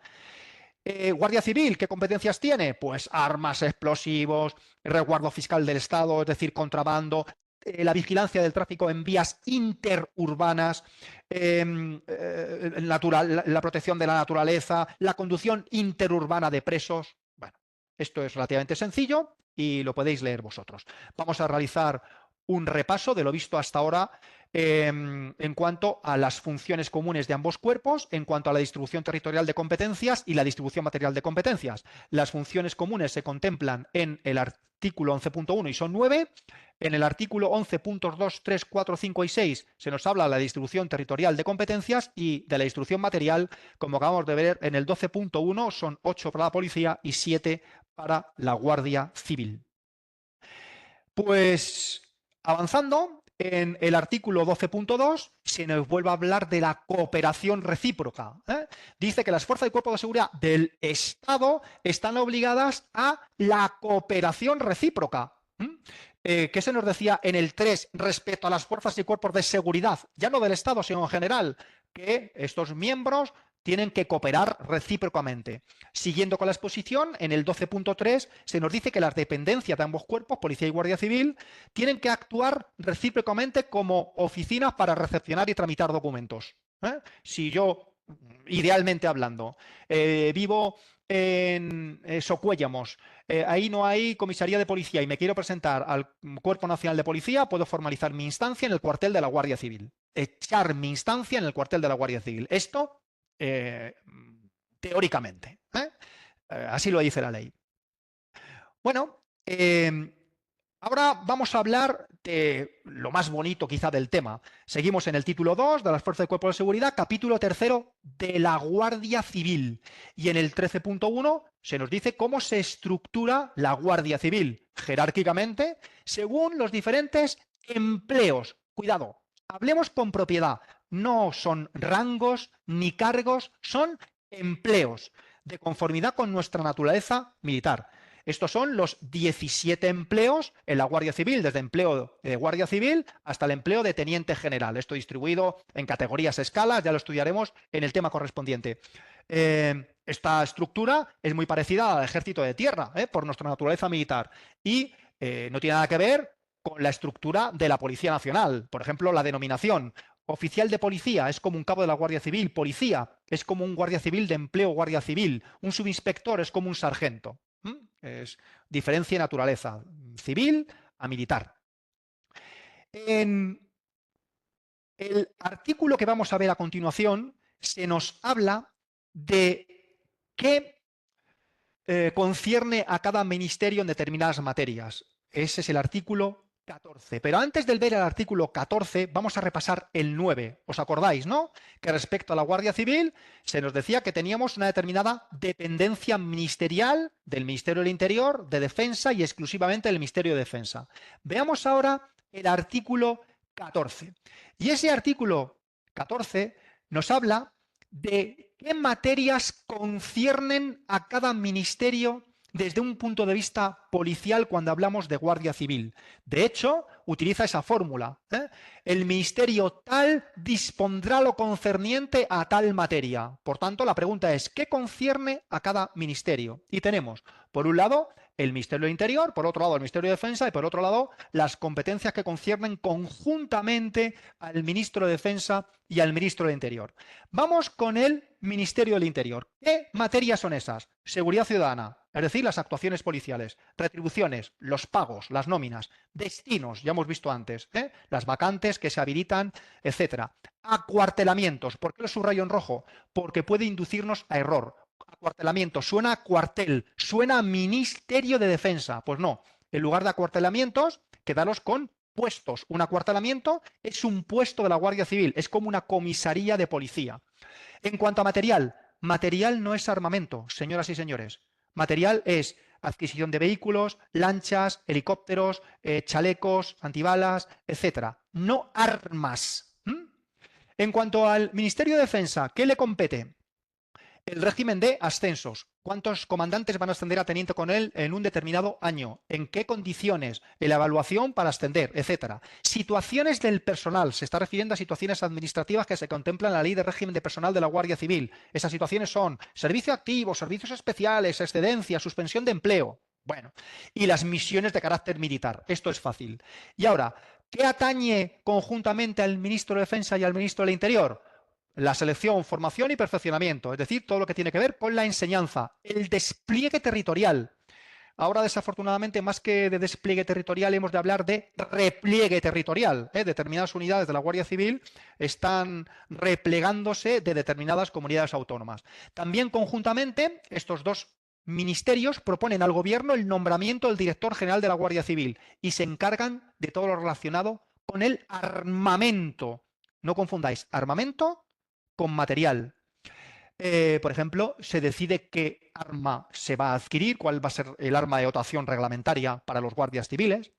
Guardia Civil, ¿qué competencias tiene? Pues armas, explosivos, resguardo fiscal del Estado, es decir, contrabando, la vigilancia del tráfico en vías interurbanas, la protección de la naturaleza, la conducción interurbana de presos. Bueno, esto es relativamente sencillo. y lo podéis leer vosotros. Vamos a realizar un repaso de lo visto hasta ahora en cuanto a las funciones comunes de ambos cuerpos, en cuanto a la distribución territorial de competencias y la distribución material de competencias. Las funciones comunes se contemplan en el artículo 11.1 y son 9. En el artículo 11.2, 3, 4, 5 y 6 se nos habla de la distribución territorial de competencias y de la distribución material, como acabamos de ver en el 12.1, son 8 para la policía y 7 para la Guardia Civil. Pues avanzando, en el artículo 12.2 se nos vuelve a hablar de la cooperación recíproca. Dice que las fuerzas y cuerpos de seguridad del Estado están obligadas a la cooperación recíproca. ¿Qué se nos decía en el 3 respecto a las fuerzas y cuerpos de seguridad? Ya no del Estado, sino en general, que estos miembros tienen que cooperar recíprocamente. Siguiendo con la exposición, en el 12.3 se nos dice que las dependencias de ambos cuerpos, Policía y Guardia Civil, tienen que actuar recíprocamente como oficinas para recepcionar y tramitar documentos. Si yo, idealmente hablando, vivo en Socuéllamos, ahí no hay comisaría de policía y me quiero presentar al Cuerpo Nacional de Policía, puedo formalizar mi instancia en el cuartel de la Guardia Civil. Echar mi instancia en el cuartel de la Guardia Civil. Esto teóricamente. Así lo dice la ley. Bueno, ahora vamos a hablar de lo más bonito quizá del tema. Seguimos en el título 2 de las Fuerzas de Cuerpo de Seguridad, capítulo 3 de la Guardia Civil. Y en el 13.1 se nos dice cómo se estructura la Guardia Civil jerárquicamente según los diferentes empleos. Cuidado, hablemos con propiedad. No son rangos ni cargos, son empleos de conformidad con nuestra naturaleza militar. Estos son los 17 empleos en la Guardia Civil, desde empleo de Guardia Civil hasta el empleo de Teniente General. Esto distribuido en categorías, escalas, ya lo estudiaremos en el tema correspondiente. Esta estructura es muy parecida al ejército de tierra, por nuestra naturaleza militar, y no tiene nada que ver con la estructura de la Policía Nacional. Por ejemplo, la denominación oficial de policía es como un cabo de la Guardia Civil, policía es como un guardia civil de empleo guardia civil, un subinspector es como un sargento. Es diferencia de naturaleza, civil a militar. En el artículo que vamos a ver a continuación se nos habla de qué concierne a cada ministerio en determinadas materias. Ese es el artículo 14. Pero antes de ver el artículo 14, vamos a repasar el 9. ¿Os acordáis, no? Que respecto a la Guardia Civil se nos decía que teníamos una determinada dependencia ministerial del Ministerio del Interior, de Defensa y exclusivamente del Ministerio de Defensa. Veamos ahora el artículo 14. Y ese artículo 14 nos habla de qué materias conciernen a cada ministerio desde un punto de vista policial cuando hablamos de Guardia Civil. De hecho, utiliza esa fórmula. El ministerio tal dispondrá lo concerniente a tal materia. Por tanto, la pregunta es, ¿qué concierne a cada ministerio? Y tenemos, por un lado, el Ministerio del Interior, por otro lado, el Ministerio de Defensa y, por otro lado, las competencias que conciernen conjuntamente al Ministro de Defensa y al Ministro del Interior. Vamos con el Ministerio del Interior. ¿Qué materias son esas? Seguridad ciudadana, es decir, las actuaciones policiales, retribuciones, los pagos, las nóminas, destinos, ya hemos visto antes, las vacantes que se habilitan, etcétera. Acuartelamientos. ¿Por qué lo subrayo en rojo? Porque puede inducirnos a error. Acuartelamiento suena a cuartel, suena a Ministerio de Defensa. Pues no, en lugar de acuartelamientos, quedaros con puestos. Un acuartelamiento es un puesto de la Guardia Civil, es como una comisaría de policía. En cuanto a material, material no es armamento, señoras y señores. Material es adquisición de vehículos, lanchas, helicópteros, chalecos, antibalas, etcétera. No armas. En cuanto al Ministerio de Defensa, ¿qué le compete? El régimen de ascensos. ¿Cuántos comandantes van a ascender a teniente coronel en un determinado año? ¿En qué condiciones? La evaluación para ascender, etcétera. Situaciones del personal. Se está refiriendo a situaciones administrativas que se contemplan en la Ley de Régimen de Personal de la Guardia Civil. Esas situaciones son servicio activo, servicios especiales, excedencia, suspensión de empleo. Bueno, y las misiones de carácter militar. Esto es fácil. Y ahora, ¿qué atañe conjuntamente al Ministro de Defensa y al Ministro del Interior? La selección, formación y perfeccionamiento, es decir, todo lo que tiene que ver con la enseñanza, el despliegue territorial. Ahora, desafortunadamente, más que de despliegue territorial, hemos de hablar de repliegue territorial. Determinadas unidades de la Guardia Civil están replegándose de determinadas comunidades autónomas. También conjuntamente, estos dos ministerios proponen al gobierno el nombramiento del director general de la Guardia Civil y se encargan de todo lo relacionado con el armamento. No confundáis armamento con material. Por ejemplo, se decide qué arma se va a adquirir, cuál va a ser el arma de dotación reglamentaria para los guardias civiles.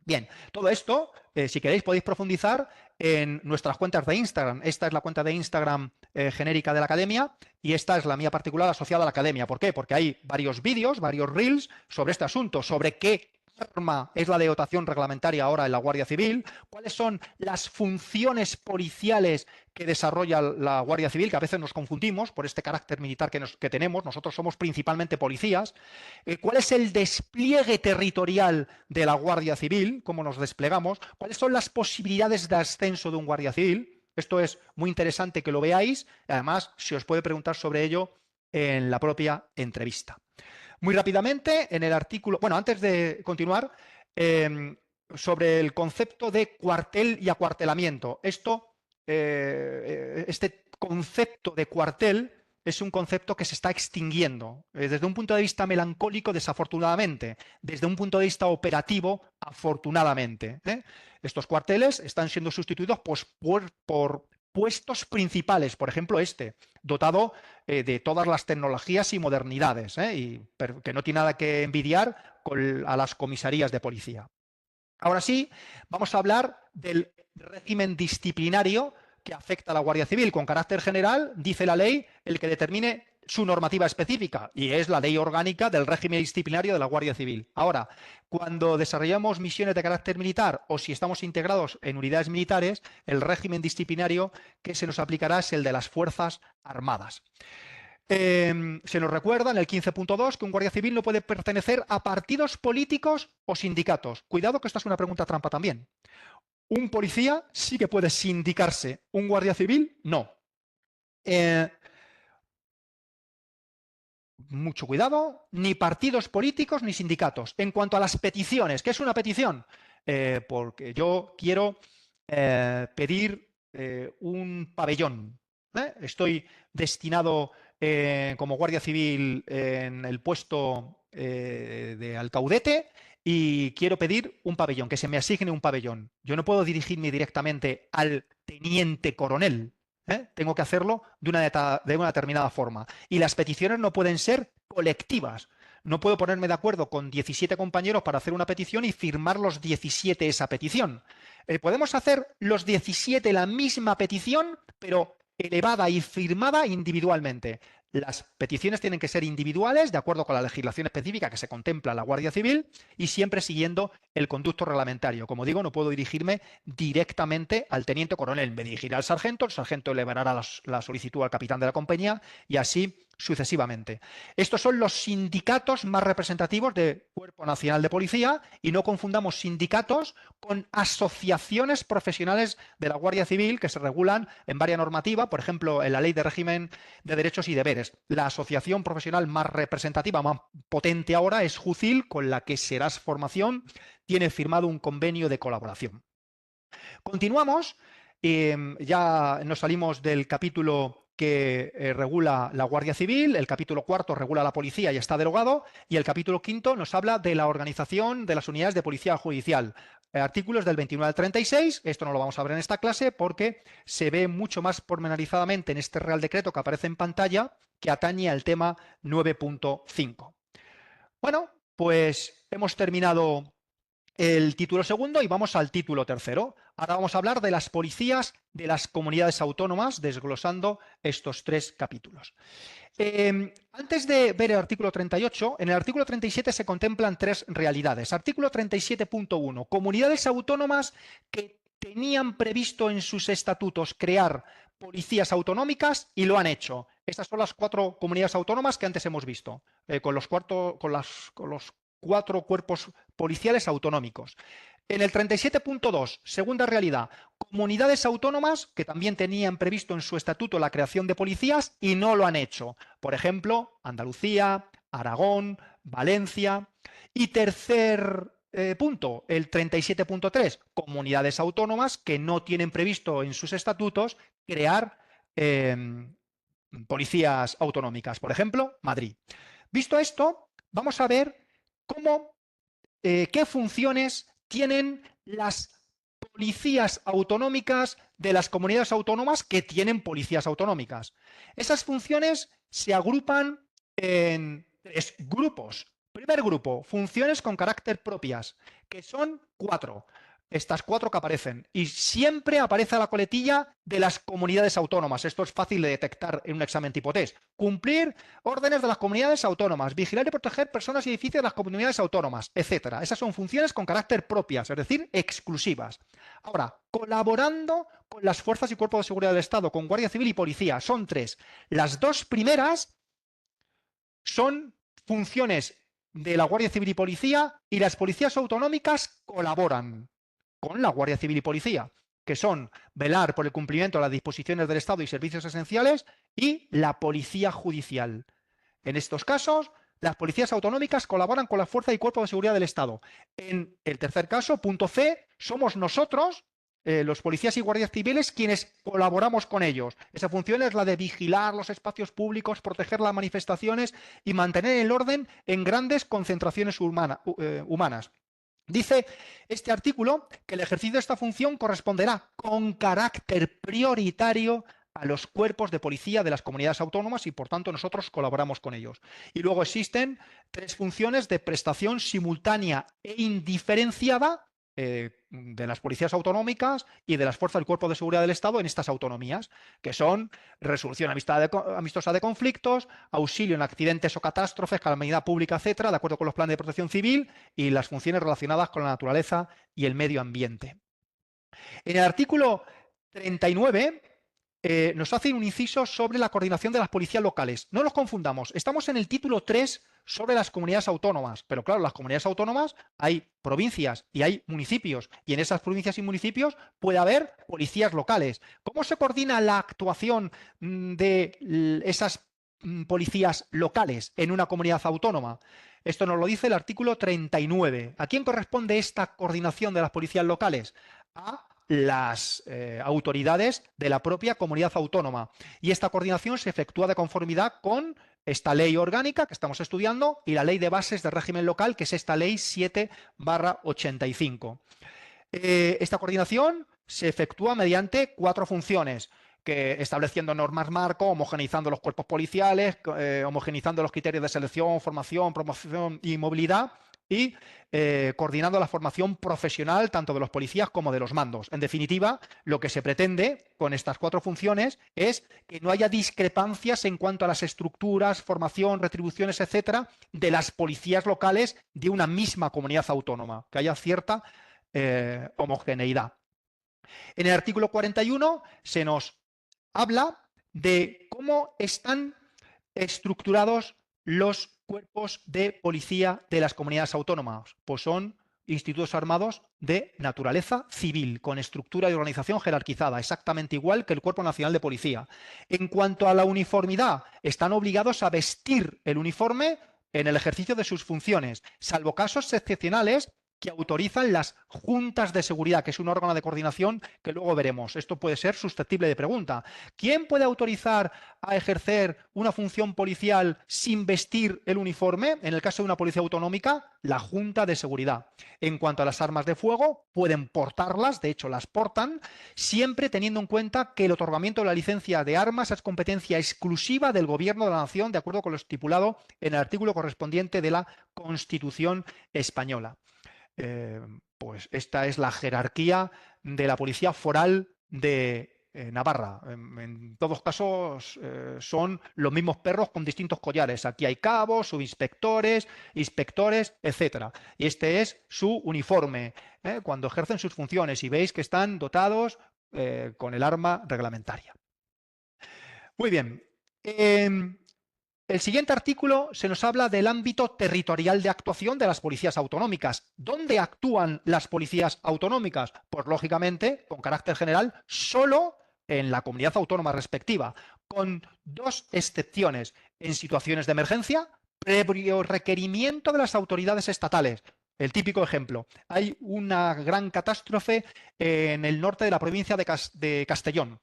Bien, todo esto, si queréis, podéis profundizar en nuestras cuentas de Instagram. Esta es la cuenta de Instagram genérica de la Academia y esta es la mía particular asociada a la Academia. ¿Por qué? Porque hay varios vídeos, varios reels sobre este asunto, sobre qué arma es la de dotación reglamentaria ahora en la Guardia Civil, cuáles son las funciones policiales que desarrolla la Guardia Civil, que a veces nos confundimos por este carácter militar que tenemos, nosotros somos principalmente policías, cuál es el despliegue territorial de la Guardia Civil, cómo nos desplegamos, cuáles son las posibilidades de ascenso de un Guardia Civil. Esto es muy interesante que lo veáis, además se os puede preguntar sobre ello en la propia entrevista. Muy rápidamente, en el artículo, bueno, antes de continuar, sobre el concepto de cuartel y acuartelamiento. Este concepto de cuartel es un concepto que se está extinguiendo. Desde un punto de vista melancólico, desafortunadamente. Desde un punto de vista operativo, afortunadamente. Estos cuarteles están siendo sustituidos pues, por puestos principales, por ejemplo dotado de todas las tecnologías y modernidades, que no tiene nada que envidiar a las comisarías de policía. Ahora sí, vamos a hablar del régimen disciplinario que afecta a la Guardia Civil. Con carácter general, dice la ley, el que determine su normativa específica, y es la ley orgánica del régimen disciplinario de la Guardia Civil. Ahora, cuando desarrollamos misiones de carácter militar o si estamos integrados en unidades militares, el régimen disciplinario que se nos aplicará es el de las Fuerzas Armadas. Se nos recuerda en el 15.2 que un guardia civil no puede pertenecer a partidos políticos o sindicatos. Cuidado que esta es una pregunta trampa también. Un policía sí que puede sindicarse, un guardia civil no. Mucho cuidado, ni partidos políticos ni sindicatos. En cuanto a las peticiones, ¿qué es una petición? Porque yo quiero pedir un pabellón. Estoy destinado como guardia civil en el puesto de alcaudete y quiero pedir un pabellón, que se me asigne un pabellón. Yo no puedo dirigirme directamente al teniente coronel. Tengo que hacerlo de una determinada forma. Y las peticiones no pueden ser colectivas. No puedo ponerme de acuerdo con 17 compañeros para hacer una petición y firmar los 17 esa petición. Podemos hacer los 17 la misma petición, pero elevada y firmada individualmente. Las peticiones tienen que ser individuales, de acuerdo con la legislación específica que se contempla en la Guardia Civil y siempre siguiendo el conducto reglamentario. Como digo, no puedo dirigirme directamente al teniente coronel. Me dirigiré al sargento, el sargento elevará la solicitud al capitán de la compañía y así sucesivamente. Estos son los sindicatos más representativos del Cuerpo Nacional de Policía y no confundamos sindicatos con asociaciones profesionales de la Guardia Civil que se regulan en varias normativas, por ejemplo, en la Ley de Régimen de Derechos y Deberes. La asociación profesional más representativa, más potente ahora es JUCIL, con la que Serás Formación tiene firmado un convenio de colaboración. Continuamos, ya nos salimos del capítulo que regula la Guardia Civil, el capítulo cuarto regula la policía y está derogado, y el capítulo quinto nos habla de la organización de las unidades de policía judicial. Artículos del 29 al 36, esto no lo vamos a ver en esta clase porque se ve mucho más pormenorizadamente en este Real Decreto que aparece en pantalla que atañe al tema 9.5. Bueno, pues hemos terminado el título segundo y vamos al título tercero. Ahora vamos a hablar de las policías de las comunidades autónomas, desglosando estos tres capítulos. Antes de ver el artículo 38, en el artículo 37 se contemplan tres realidades. Artículo 37.1. Comunidades autónomas que tenían previsto en sus estatutos crear policías autonómicas y lo han hecho. Estas son las 4 comunidades autónomas que antes hemos visto, con los 4 cuerpos policiales autonómicos. En el 37.2, segunda realidad, comunidades autónomas que también tenían previsto en su estatuto la creación de policías y no lo han hecho. Por ejemplo, Andalucía, Aragón, Valencia. Y tercer punto, el 37.3, comunidades autónomas que no tienen previsto en sus estatutos crear policías autonómicas. Por ejemplo, Madrid. Visto esto, vamos a ver qué funciones tienen las policías autonómicas de las comunidades autónomas que tienen policías autonómicas. Esas funciones se agrupan en tres grupos. Primer grupo, funciones con carácter propias, que son 4. Estas 4 que aparecen. Y siempre aparece la coletilla de las comunidades autónomas. Esto es fácil de detectar en un examen tipo test. Cumplir órdenes de las comunidades autónomas, vigilar y proteger personas y edificios de las comunidades autónomas, etcétera. Esas son funciones con carácter propias, es decir, exclusivas. Ahora, colaborando con las fuerzas y cuerpos de seguridad del Estado, con Guardia Civil y Policía, son 3. Las 2 primeras son funciones de la Guardia Civil y Policía, y las policías autonómicas colaboran con la Guardia Civil y Policía, que son velar por el cumplimiento de las disposiciones del Estado y servicios esenciales, y la Policía Judicial. En estos casos, las policías autonómicas colaboran con la Fuerza y Cuerpo de Seguridad del Estado. En el tercer caso, punto C, somos nosotros, los policías y guardias civiles, quienes colaboramos con ellos. Esa función es la de vigilar los espacios públicos, proteger las manifestaciones y mantener el orden en grandes concentraciones humanas. Dice este artículo que el ejercicio de esta función corresponderá con carácter prioritario a los cuerpos de policía de las comunidades autónomas y, por tanto, nosotros colaboramos con ellos. Y luego existen 3 funciones de prestación simultánea e indiferenciada de las policías autonómicas y de las fuerzas del Cuerpo de Seguridad del Estado en estas autonomías, que son resolución amistosa de conflictos, auxilio en accidentes o catástrofes, calamidad pública, etcétera, de acuerdo con los planes de protección civil, y las funciones relacionadas con la naturaleza y el medio ambiente. En el artículo 39 nos hace un inciso sobre la coordinación de las policías locales. No nos confundamos, estamos en el título 3 sobre las comunidades autónomas, pero claro, las comunidades autónomas hay provincias y hay municipios, y en esas provincias y municipios puede haber policías locales. ¿Cómo se coordina la actuación de esas policías locales en una comunidad autónoma? Esto nos lo dice el artículo 39. ¿A quién corresponde esta coordinación de las policías locales? A las autoridades de la propia comunidad autónoma. Y esta coordinación se efectúa de conformidad con esta ley orgánica que estamos estudiando y la ley de bases de régimen local, que es esta ley 7/85. Esta coordinación se efectúa mediante 4 funciones, que estableciendo normas marco, homogeneizando los cuerpos policiales, homogeneizando los criterios de selección, formación, promoción y movilidad, y coordinando la formación profesional tanto de los policías como de los mandos. En definitiva, lo que se pretende con estas 4 funciones es que no haya discrepancias en cuanto a las estructuras, formación, retribuciones, etcétera, de las policías locales de una misma comunidad autónoma, que haya cierta homogeneidad. En el artículo 41 se nos habla de cómo están estructurados los cuerpos de policía de las comunidades autónomas. Pues son institutos armados de naturaleza civil, con estructura y organización jerarquizada, exactamente igual que el Cuerpo Nacional de Policía. En cuanto a la uniformidad, están obligados a vestir el uniforme en el ejercicio de sus funciones, salvo casos excepcionales que autorizan las juntas de seguridad, que es un órgano de coordinación que luego veremos. Esto puede ser susceptible de pregunta. ¿Quién puede autorizar a ejercer una función policial sin vestir el uniforme? En el caso de una policía autonómica, la Junta de Seguridad. En cuanto a las armas de fuego, pueden portarlas, de hecho las portan, siempre teniendo en cuenta que el otorgamiento de la licencia de armas es competencia exclusiva del Gobierno de la Nación, de acuerdo con lo estipulado en el artículo correspondiente de la Constitución española. Pues esta es la jerarquía de la Policía Foral de Navarra. En todos casos son los mismos perros con distintos collares. Aquí hay cabos, subinspectores, inspectores, etcétera. Y este es su uniforme cuando ejercen sus funciones, y veis que están dotados con el arma reglamentaria. Muy bien. El siguiente artículo se nos habla del ámbito territorial de actuación de las policías autonómicas. ¿Dónde actúan las policías autonómicas? Pues lógicamente, con carácter general, solo en la comunidad autónoma respectiva, con 2 excepciones: en situaciones de emergencia, previo requerimiento de las autoridades estatales. El típico ejemplo, hay una gran catástrofe en el norte de la provincia de Castellón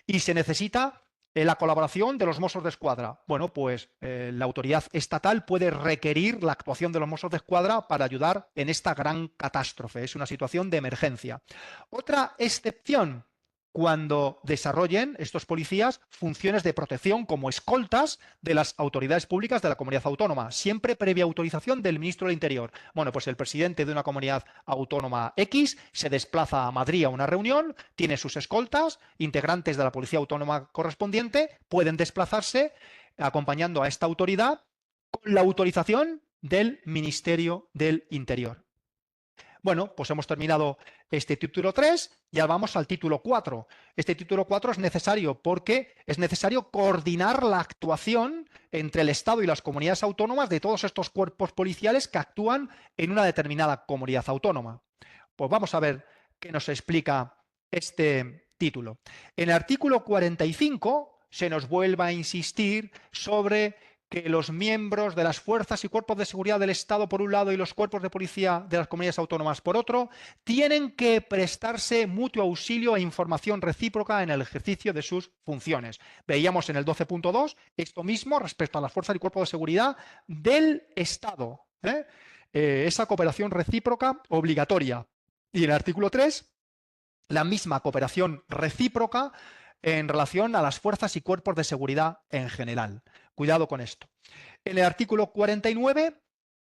y se necesita la colaboración de los Mossos de Escuadra. Bueno, pues la autoridad estatal puede requerir la actuación de los Mossos de Escuadra para ayudar en esta gran catástrofe. Es una situación de emergencia. Otra excepción, cuando desarrollen estos policías funciones de protección como escoltas de las autoridades públicas de la comunidad autónoma, siempre previa autorización del ministro del Interior. Bueno, pues el presidente de una comunidad autónoma X se desplaza a Madrid a una reunión, tiene sus escoltas, integrantes de la policía autónoma correspondiente pueden desplazarse acompañando a esta autoridad con la autorización del Ministerio del Interior. Bueno, pues hemos terminado este título 3, ya vamos al título 4. Este título 4 es necesario porque es necesario coordinar la actuación entre el Estado y las comunidades autónomas de todos estos cuerpos policiales que actúan en una determinada comunidad autónoma. Pues vamos a ver qué nos explica este título. En el artículo 45 se nos vuelve a insistir sobre que los miembros de las fuerzas y cuerpos de seguridad del Estado por un lado y los cuerpos de policía de las comunidades autónomas por otro tienen que prestarse mutuo auxilio e información recíproca en el ejercicio de sus funciones. Veíamos en el 12.2 esto mismo respecto a las fuerzas y cuerpos de seguridad del Estado. Esa cooperación recíproca obligatoria. Y en el artículo 3, la misma cooperación recíproca en relación a las fuerzas y cuerpos de seguridad en general. Cuidado con esto. En el artículo 49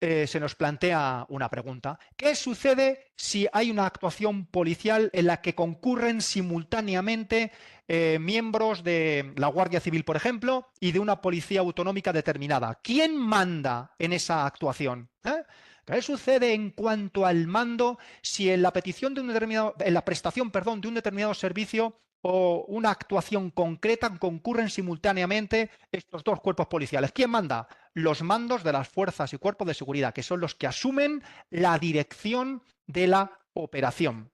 se nos plantea una pregunta. ¿Qué sucede si hay una actuación policial en la que concurren simultáneamente miembros de la Guardia Civil, por ejemplo, y de una policía autonómica determinada? ¿Quién manda en esa actuación? ¿Qué sucede en cuanto al mando si en la petición de un determinado, en la prestación, perdón, de un determinado servicio o una actuación concreta concurren simultáneamente estos dos cuerpos policiales? ¿Quién manda? Los mandos de las fuerzas y cuerpos de seguridad, que son los que asumen la dirección de la operación.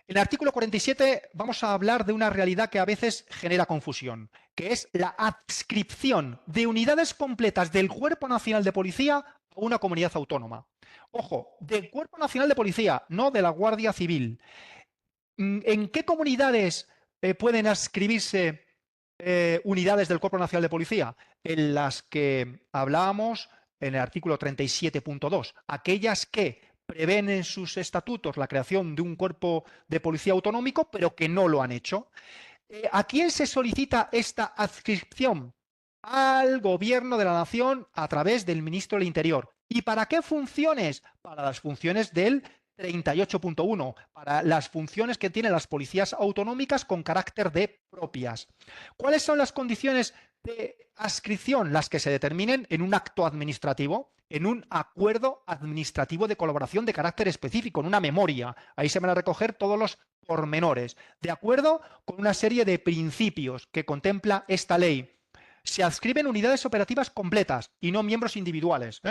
En el artículo 47 vamos a hablar de una realidad que a veces genera confusión, que es la adscripción de unidades completas del Cuerpo Nacional de Policía a una comunidad autónoma. Ojo, del Cuerpo Nacional de Policía, no de la Guardia Civil. ¿En qué comunidades pueden adscribirse unidades del Cuerpo Nacional de Policía? En las que hablábamos en el artículo 37.2, aquellas que prevén en sus estatutos la creación de un cuerpo de policía autonómico, pero que no lo han hecho. ¿A quién se solicita esta adscripción? Al Gobierno de la Nación a través del Ministro del Interior. ¿Y para qué funciones? Para las funciones del 38.1, para las funciones que tienen las policías autonómicas con carácter de propias. ¿Cuáles son las condiciones de adscripción? Las que se determinen en un acto administrativo, en un acuerdo administrativo de colaboración de carácter específico, en una memoria. Ahí se van a recoger todos los pormenores, de acuerdo con una serie de principios que contempla esta ley. Se adscriben unidades operativas completas y no miembros individuales.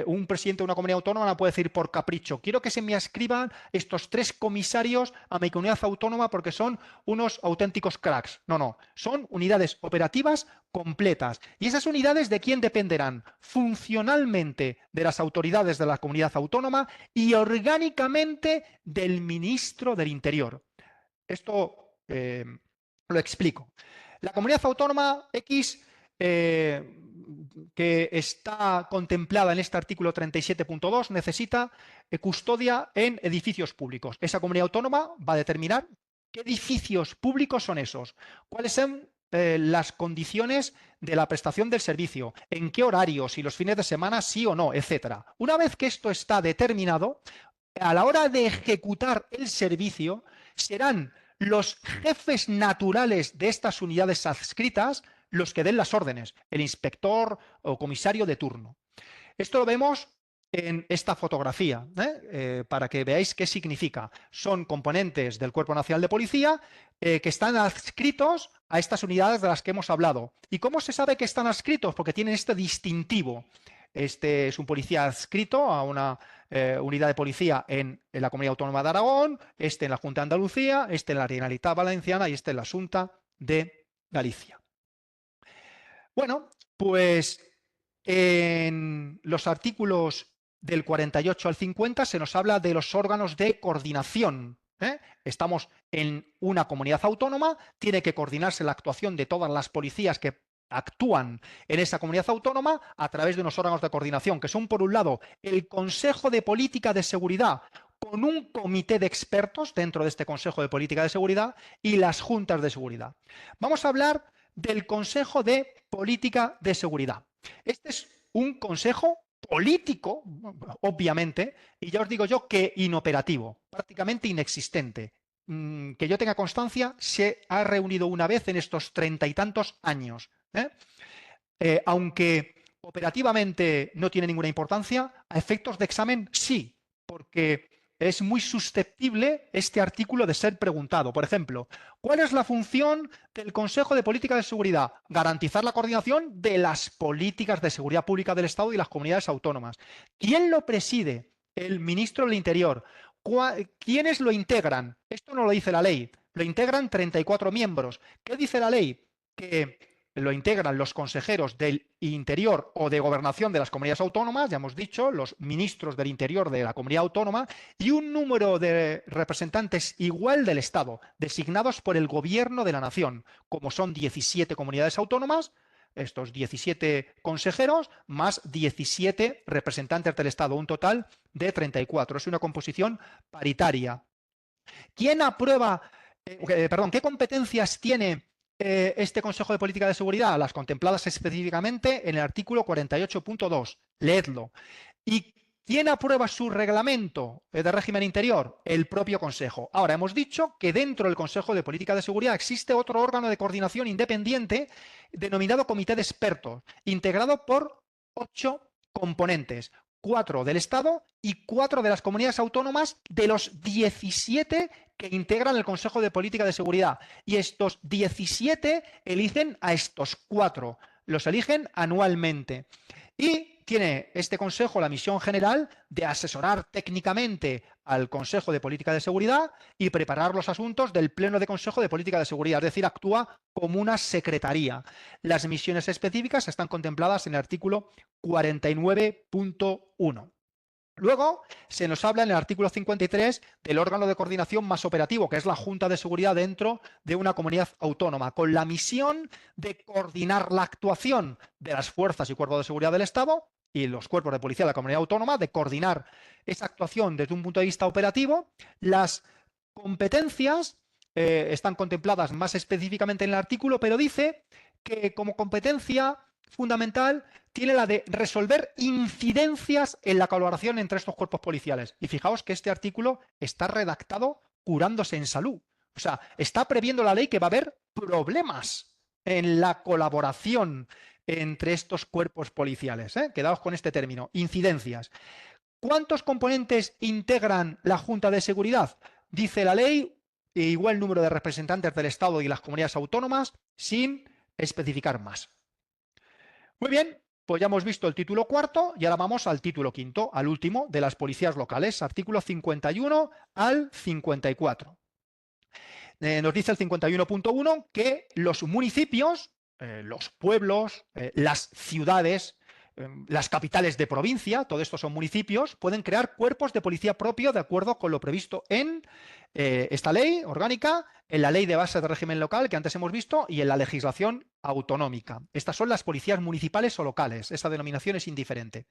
Un presidente de una comunidad autónoma no puede decir por capricho, quiero que se me adscriban estos 3 comisarios a mi comunidad autónoma porque son unos auténticos cracks. No, no, son unidades operativas completas. ¿Y esas unidades de quién dependerán? Funcionalmente de las autoridades de la comunidad autónoma y orgánicamente del ministro del Interior. Esto lo explico. La comunidad autónoma X que está contemplada en este artículo 37.2 necesita custodia en edificios públicos. Esa comunidad autónoma va a determinar qué edificios públicos son esos, cuáles son las condiciones de la prestación del servicio, en qué horarios, si los fines de semana sí o no, etcétera. Una vez que esto está determinado, a la hora de ejecutar el servicio, serán los jefes naturales de estas unidades adscritas los que den las órdenes, el inspector o comisario de turno. Esto lo vemos en esta fotografía, para que veáis qué significa. Son componentes del Cuerpo Nacional de Policía que están adscritos a estas unidades de las que hemos hablado. ¿Y cómo se sabe que están adscritos? Porque tienen este distintivo. Este es un policía adscrito a una unidad de policía en la Comunidad Autónoma de Aragón, este en la Junta de Andalucía, este en la Generalitat Valenciana y este en la Xunta de Galicia. Bueno, pues En los artículos del 48 al 50 se nos habla de los órganos de coordinación. Estamos en una comunidad autónoma, tiene que coordinarse la actuación de todas las policías que actúan en esa comunidad autónoma a través de unos órganos de coordinación, que son, por un lado, el Consejo de Política de Seguridad, con un comité de expertos dentro de este Consejo de Política de Seguridad, y las juntas de seguridad. Vamos a hablar del Consejo de Política de Seguridad. Este es un consejo político, obviamente, y ya os digo yo que inoperativo, prácticamente inexistente. Que yo tenga constancia, se ha reunido una vez en estos 30 y tantos años. Aunque operativamente no tiene ninguna importancia, a efectos de examen sí, porque es muy susceptible este artículo de ser preguntado. Por ejemplo, ¿cuál es la función del Consejo de Política de Seguridad? Garantizar la coordinación de las políticas de seguridad pública del Estado y las comunidades autónomas. ¿Quién lo preside? El ministro del Interior. ¿Quiénes lo integran? Esto no lo dice la ley. Lo integran 34 miembros. ¿Qué dice la ley? Que lo integran los consejeros del Interior o de Gobernación de las comunidades autónomas, ya hemos dicho, los ministros del Interior de la comunidad autónoma, y un número de representantes igual del Estado, designados por el Gobierno de la Nación, como son 17 comunidades autónomas, estos 17 consejeros, más 17 representantes del Estado, un total de 34. Es una composición paritaria. ¿Quién aprueba, qué competencias tiene este Consejo de Política de Seguridad? Las contempladas específicamente en el artículo 48.2. Leedlo. ¿Y quién aprueba su reglamento de régimen interior? El propio Consejo. Ahora, hemos dicho que dentro del Consejo de Política de Seguridad existe otro órgano de coordinación independiente denominado Comité de Expertos, integrado por 8 componentes. 4 del Estado y 4 de las comunidades autónomas de los 17 que integran el Consejo de Política de Seguridad. Y estos 17 eligen a estos 4. Los eligen anualmente. Y tiene este Consejo la misión general de asesorar técnicamente al Consejo de Política de Seguridad y preparar los asuntos del Pleno de Consejo de Política de Seguridad, es decir, actúa como una secretaría. Las misiones específicas están contempladas en el artículo 49.1. Luego se nos habla en el artículo 53 del órgano de coordinación más operativo, que es la Junta de Seguridad dentro de una comunidad autónoma, con la misión de coordinar la actuación de las fuerzas y cuerpos de seguridad del Estado y los cuerpos de policía de la comunidad autónoma, de coordinar esa actuación desde un punto de vista operativo. Las competencias están contempladas más específicamente en el artículo, pero dice que como competencia fundamental tiene la de resolver incidencias en la colaboración entre estos cuerpos policiales. Y fijaos que este artículo está redactado curándose en salud. O sea, está previendo la ley que va a haber problemas en la colaboración entre estos cuerpos policiales. Quedaos con este término, incidencias. ¿Cuántos componentes integran la Junta de Seguridad? Dice la ley, igual número de representantes del Estado y las comunidades autónomas, sin especificar más. Muy bien, pues ya hemos visto el título cuarto y ahora vamos al título quinto, al último, de las policías locales, artículo 51 al 54. Nos dice el 51.1 que los municipios, los pueblos, las ciudades, las capitales de provincia, todo esto son municipios, pueden crear cuerpos de policía propio de acuerdo con lo previsto en esta ley orgánica, en la ley de base de régimen local que antes hemos visto y en la legislación autonómica. Estas son las policías municipales o locales. Esa denominación es indiferente.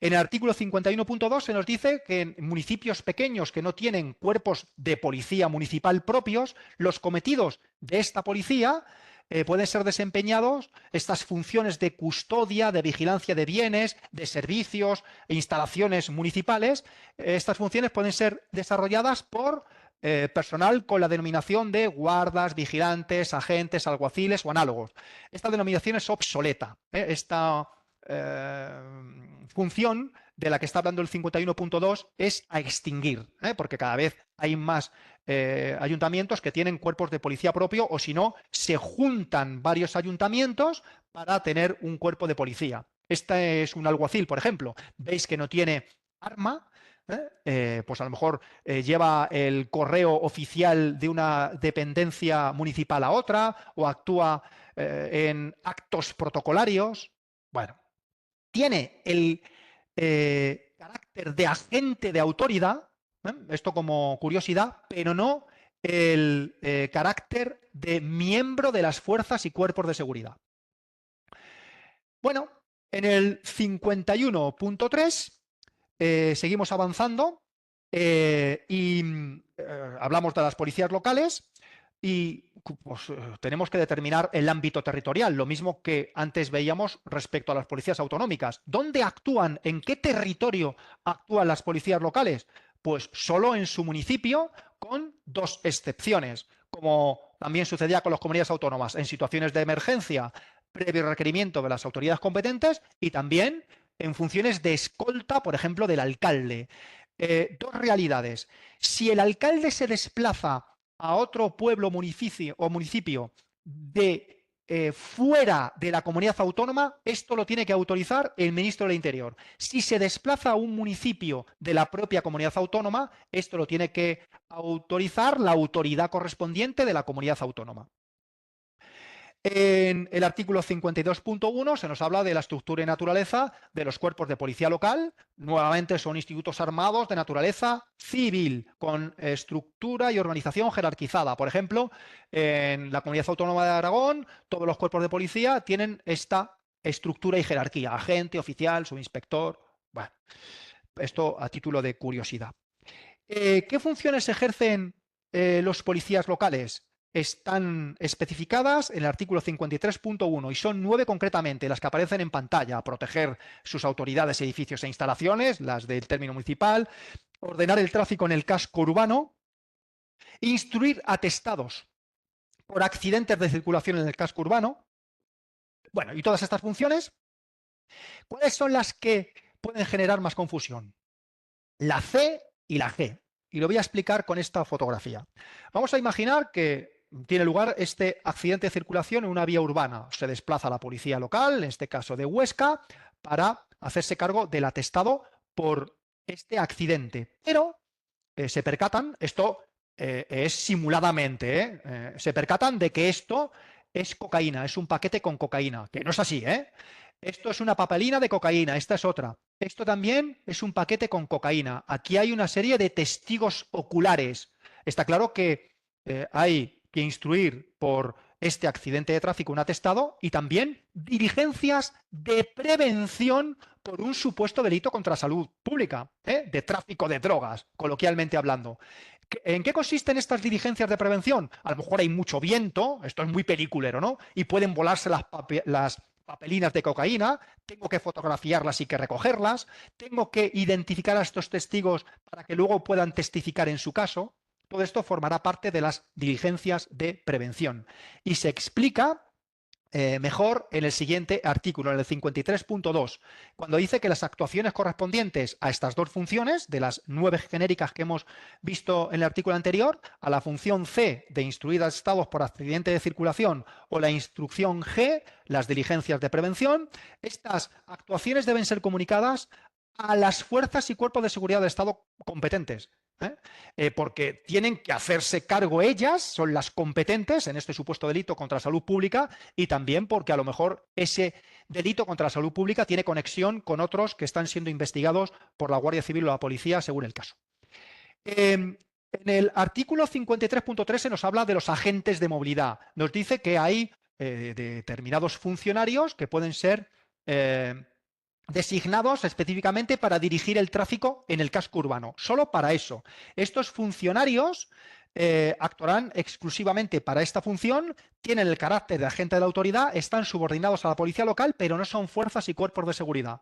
En el artículo 51.2 se nos dice que en municipios pequeños que no tienen cuerpos de policía municipal propios, los cometidos de esta policía pueden ser desempeñados estas funciones de custodia, de vigilancia de bienes, de servicios e instalaciones municipales. Estas funciones pueden ser desarrolladas por personal con la denominación de guardas, vigilantes, agentes, alguaciles o análogos. Esta denominación es obsoleta. Esta función de la que está hablando el 51.2 es a extinguir, porque cada vez hay más ayuntamientos que tienen cuerpos de policía propio o si no, se juntan varios ayuntamientos para tener un cuerpo de policía. Este es un alguacil, por ejemplo. Veis que no tiene arma, pues a lo mejor lleva el correo oficial de una dependencia municipal a otra o actúa en actos protocolarios. Bueno, tiene el carácter de agente de autoridad, esto como curiosidad, pero no el carácter de miembro de las fuerzas y cuerpos de seguridad. Bueno, en el 51.3 seguimos avanzando y hablamos de las policías locales y pues, tenemos que determinar el ámbito territorial, lo mismo que antes veíamos respecto a las policías autonómicas. ¿Dónde actúan? ¿En qué territorio actúan las policías locales? Pues solo en su municipio, con dos excepciones, como también sucedía con las comunidades autónomas, en situaciones de emergencia, previo requerimiento de las autoridades competentes y también en funciones de escolta, por ejemplo, del alcalde. Dos realidades. Si el alcalde se desplaza a otro pueblo, municipio de fuera de la comunidad autónoma, esto lo tiene que autorizar el ministro del Interior. Si se desplaza a un municipio de la propia comunidad autónoma, esto lo tiene que autorizar la autoridad correspondiente de la comunidad autónoma. En el artículo 52.1 se nos habla de la estructura y naturaleza de los cuerpos de policía local. Nuevamente son institutos armados de naturaleza civil, con estructura y organización jerarquizada. Por ejemplo, en la Comunidad Autónoma de Aragón, todos los cuerpos de policía tienen esta estructura y jerarquía. Agente, oficial, subinspector. Bueno, esto a título de curiosidad. ¿Qué funciones ejercen los policías locales? Están especificadas en el artículo 53.1 y son 9 concretamente las que aparecen en pantalla: proteger sus autoridades, edificios e instalaciones, las del término municipal, ordenar el tráfico en el casco urbano, instruir atestados por accidentes de circulación en el casco urbano. Bueno, y todas estas funciones, ¿cuáles son las que pueden generar más confusión? La C y la G. Y lo voy a explicar con esta fotografía. Vamos a imaginar que tiene lugar este accidente de circulación en una vía urbana. Se desplaza la policía local, en este caso de Huesca, para hacerse cargo del atestado por este accidente. Pero se percatan, esto es simuladamente, se percatan de que esto es cocaína, es un paquete con cocaína, que no es así, ¿eh? Esto es una papelina de cocaína, esta es otra. Esto también es un paquete con cocaína. Aquí hay una serie de testigos oculares. Está claro que hay que instruir por este accidente de tráfico un atestado y también diligencias de prevención por un supuesto delito contra la salud pública, de tráfico de drogas, coloquialmente hablando. ¿En qué consisten estas diligencias de prevención? A lo mejor hay mucho viento, esto es muy peliculero, ¿no? Y pueden volarse las papelinas de cocaína, tengo que fotografiarlas y que recogerlas, tengo que identificar a estos testigos para que luego puedan testificar en su caso. Todo esto formará parte de las diligencias de prevención. Y se explica mejor en el siguiente artículo, en el 53.2, cuando dice que las actuaciones correspondientes a estas dos funciones, de las 9 genéricas que hemos visto en el artículo anterior, a la función C de instruir a estados por accidente de circulación o la instrucción G, las diligencias de prevención, estas actuaciones deben ser comunicadas a las fuerzas y cuerpos de seguridad del Estado competentes. Porque tienen que hacerse cargo ellas, son las competentes en este supuesto delito contra la salud pública, y también porque a lo mejor ese delito contra la salud pública tiene conexión con otros que están siendo investigados por la Guardia Civil o la policía, según el caso. En el artículo 53.3 se nos habla de los agentes de movilidad. Nos dice que hay determinados funcionarios que pueden ser designados específicamente para dirigir el tráfico en el casco urbano, solo para eso. Estos funcionarios actuarán exclusivamente para esta función, tienen el carácter de agente de la autoridad, están subordinados a la policía local, pero no son fuerzas y cuerpos de seguridad.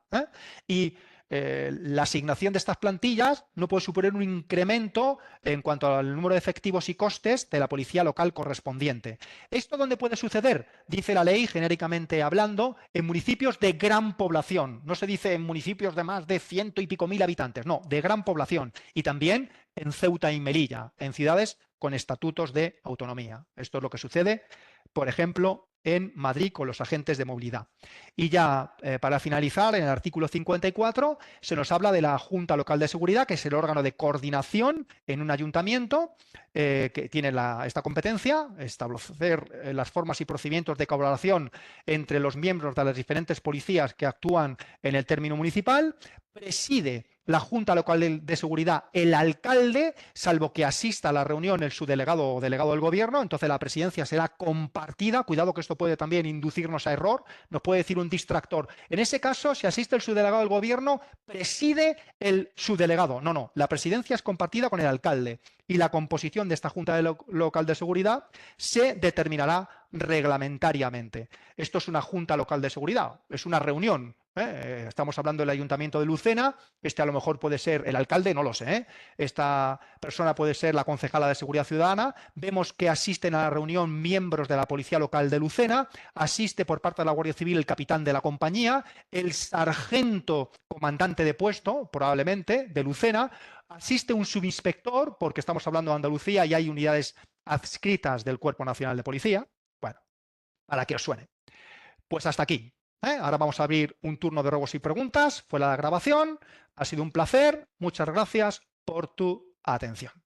Y la asignación de estas plantillas no puede suponer un incremento en cuanto al número de efectivos y costes de la policía local correspondiente. ¿Esto dónde puede suceder? Dice la ley, genéricamente hablando, en municipios de gran población. No se dice en municipios de más de 100 y pico mil habitantes, no, de gran población. Y también en Ceuta y Melilla, en ciudades con estatutos de autonomía. Esto es lo que sucede, por ejemplo, en Madrid con los agentes de movilidad. Y ya para finalizar, en el artículo 54 se nos habla de la Junta Local de Seguridad, que es el órgano de coordinación en un ayuntamiento que tiene esta competencia, establecer las formas y procedimientos de colaboración entre los miembros de las diferentes policías que actúan en el término municipal. Preside la Junta Local de Seguridad el alcalde, salvo que asista a la reunión el subdelegado o delegado del gobierno. Entonces la presidencia será compartida. Cuidado, que esto puede también inducirnos a error. Nos puede decir un distractor: en ese caso, si asiste el subdelegado del gobierno, preside el subdelegado. No, no, la presidencia es compartida con el alcalde, y la composición de esta Junta Local de Seguridad se determinará reglamentariamente. Esto es una Junta Local de Seguridad, es una reunión. Estamos hablando del Ayuntamiento de Lucena. A lo mejor puede ser el alcalde, no lo sé. Esta persona puede ser la concejala de Seguridad Ciudadana. Vemos que asisten a la reunión miembros de la Policía Local de Lucena, asiste por parte de la Guardia Civil el capitán de la compañía, el sargento comandante de puesto, probablemente, de Lucena, asiste un subinspector, porque estamos hablando de Andalucía y hay unidades adscritas del Cuerpo Nacional de Policía. Bueno, para que os suene. Pues hasta aquí. Ahora vamos a abrir un turno de ruegos y preguntas. Fue la grabación. Ha sido un placer. Muchas gracias por tu atención.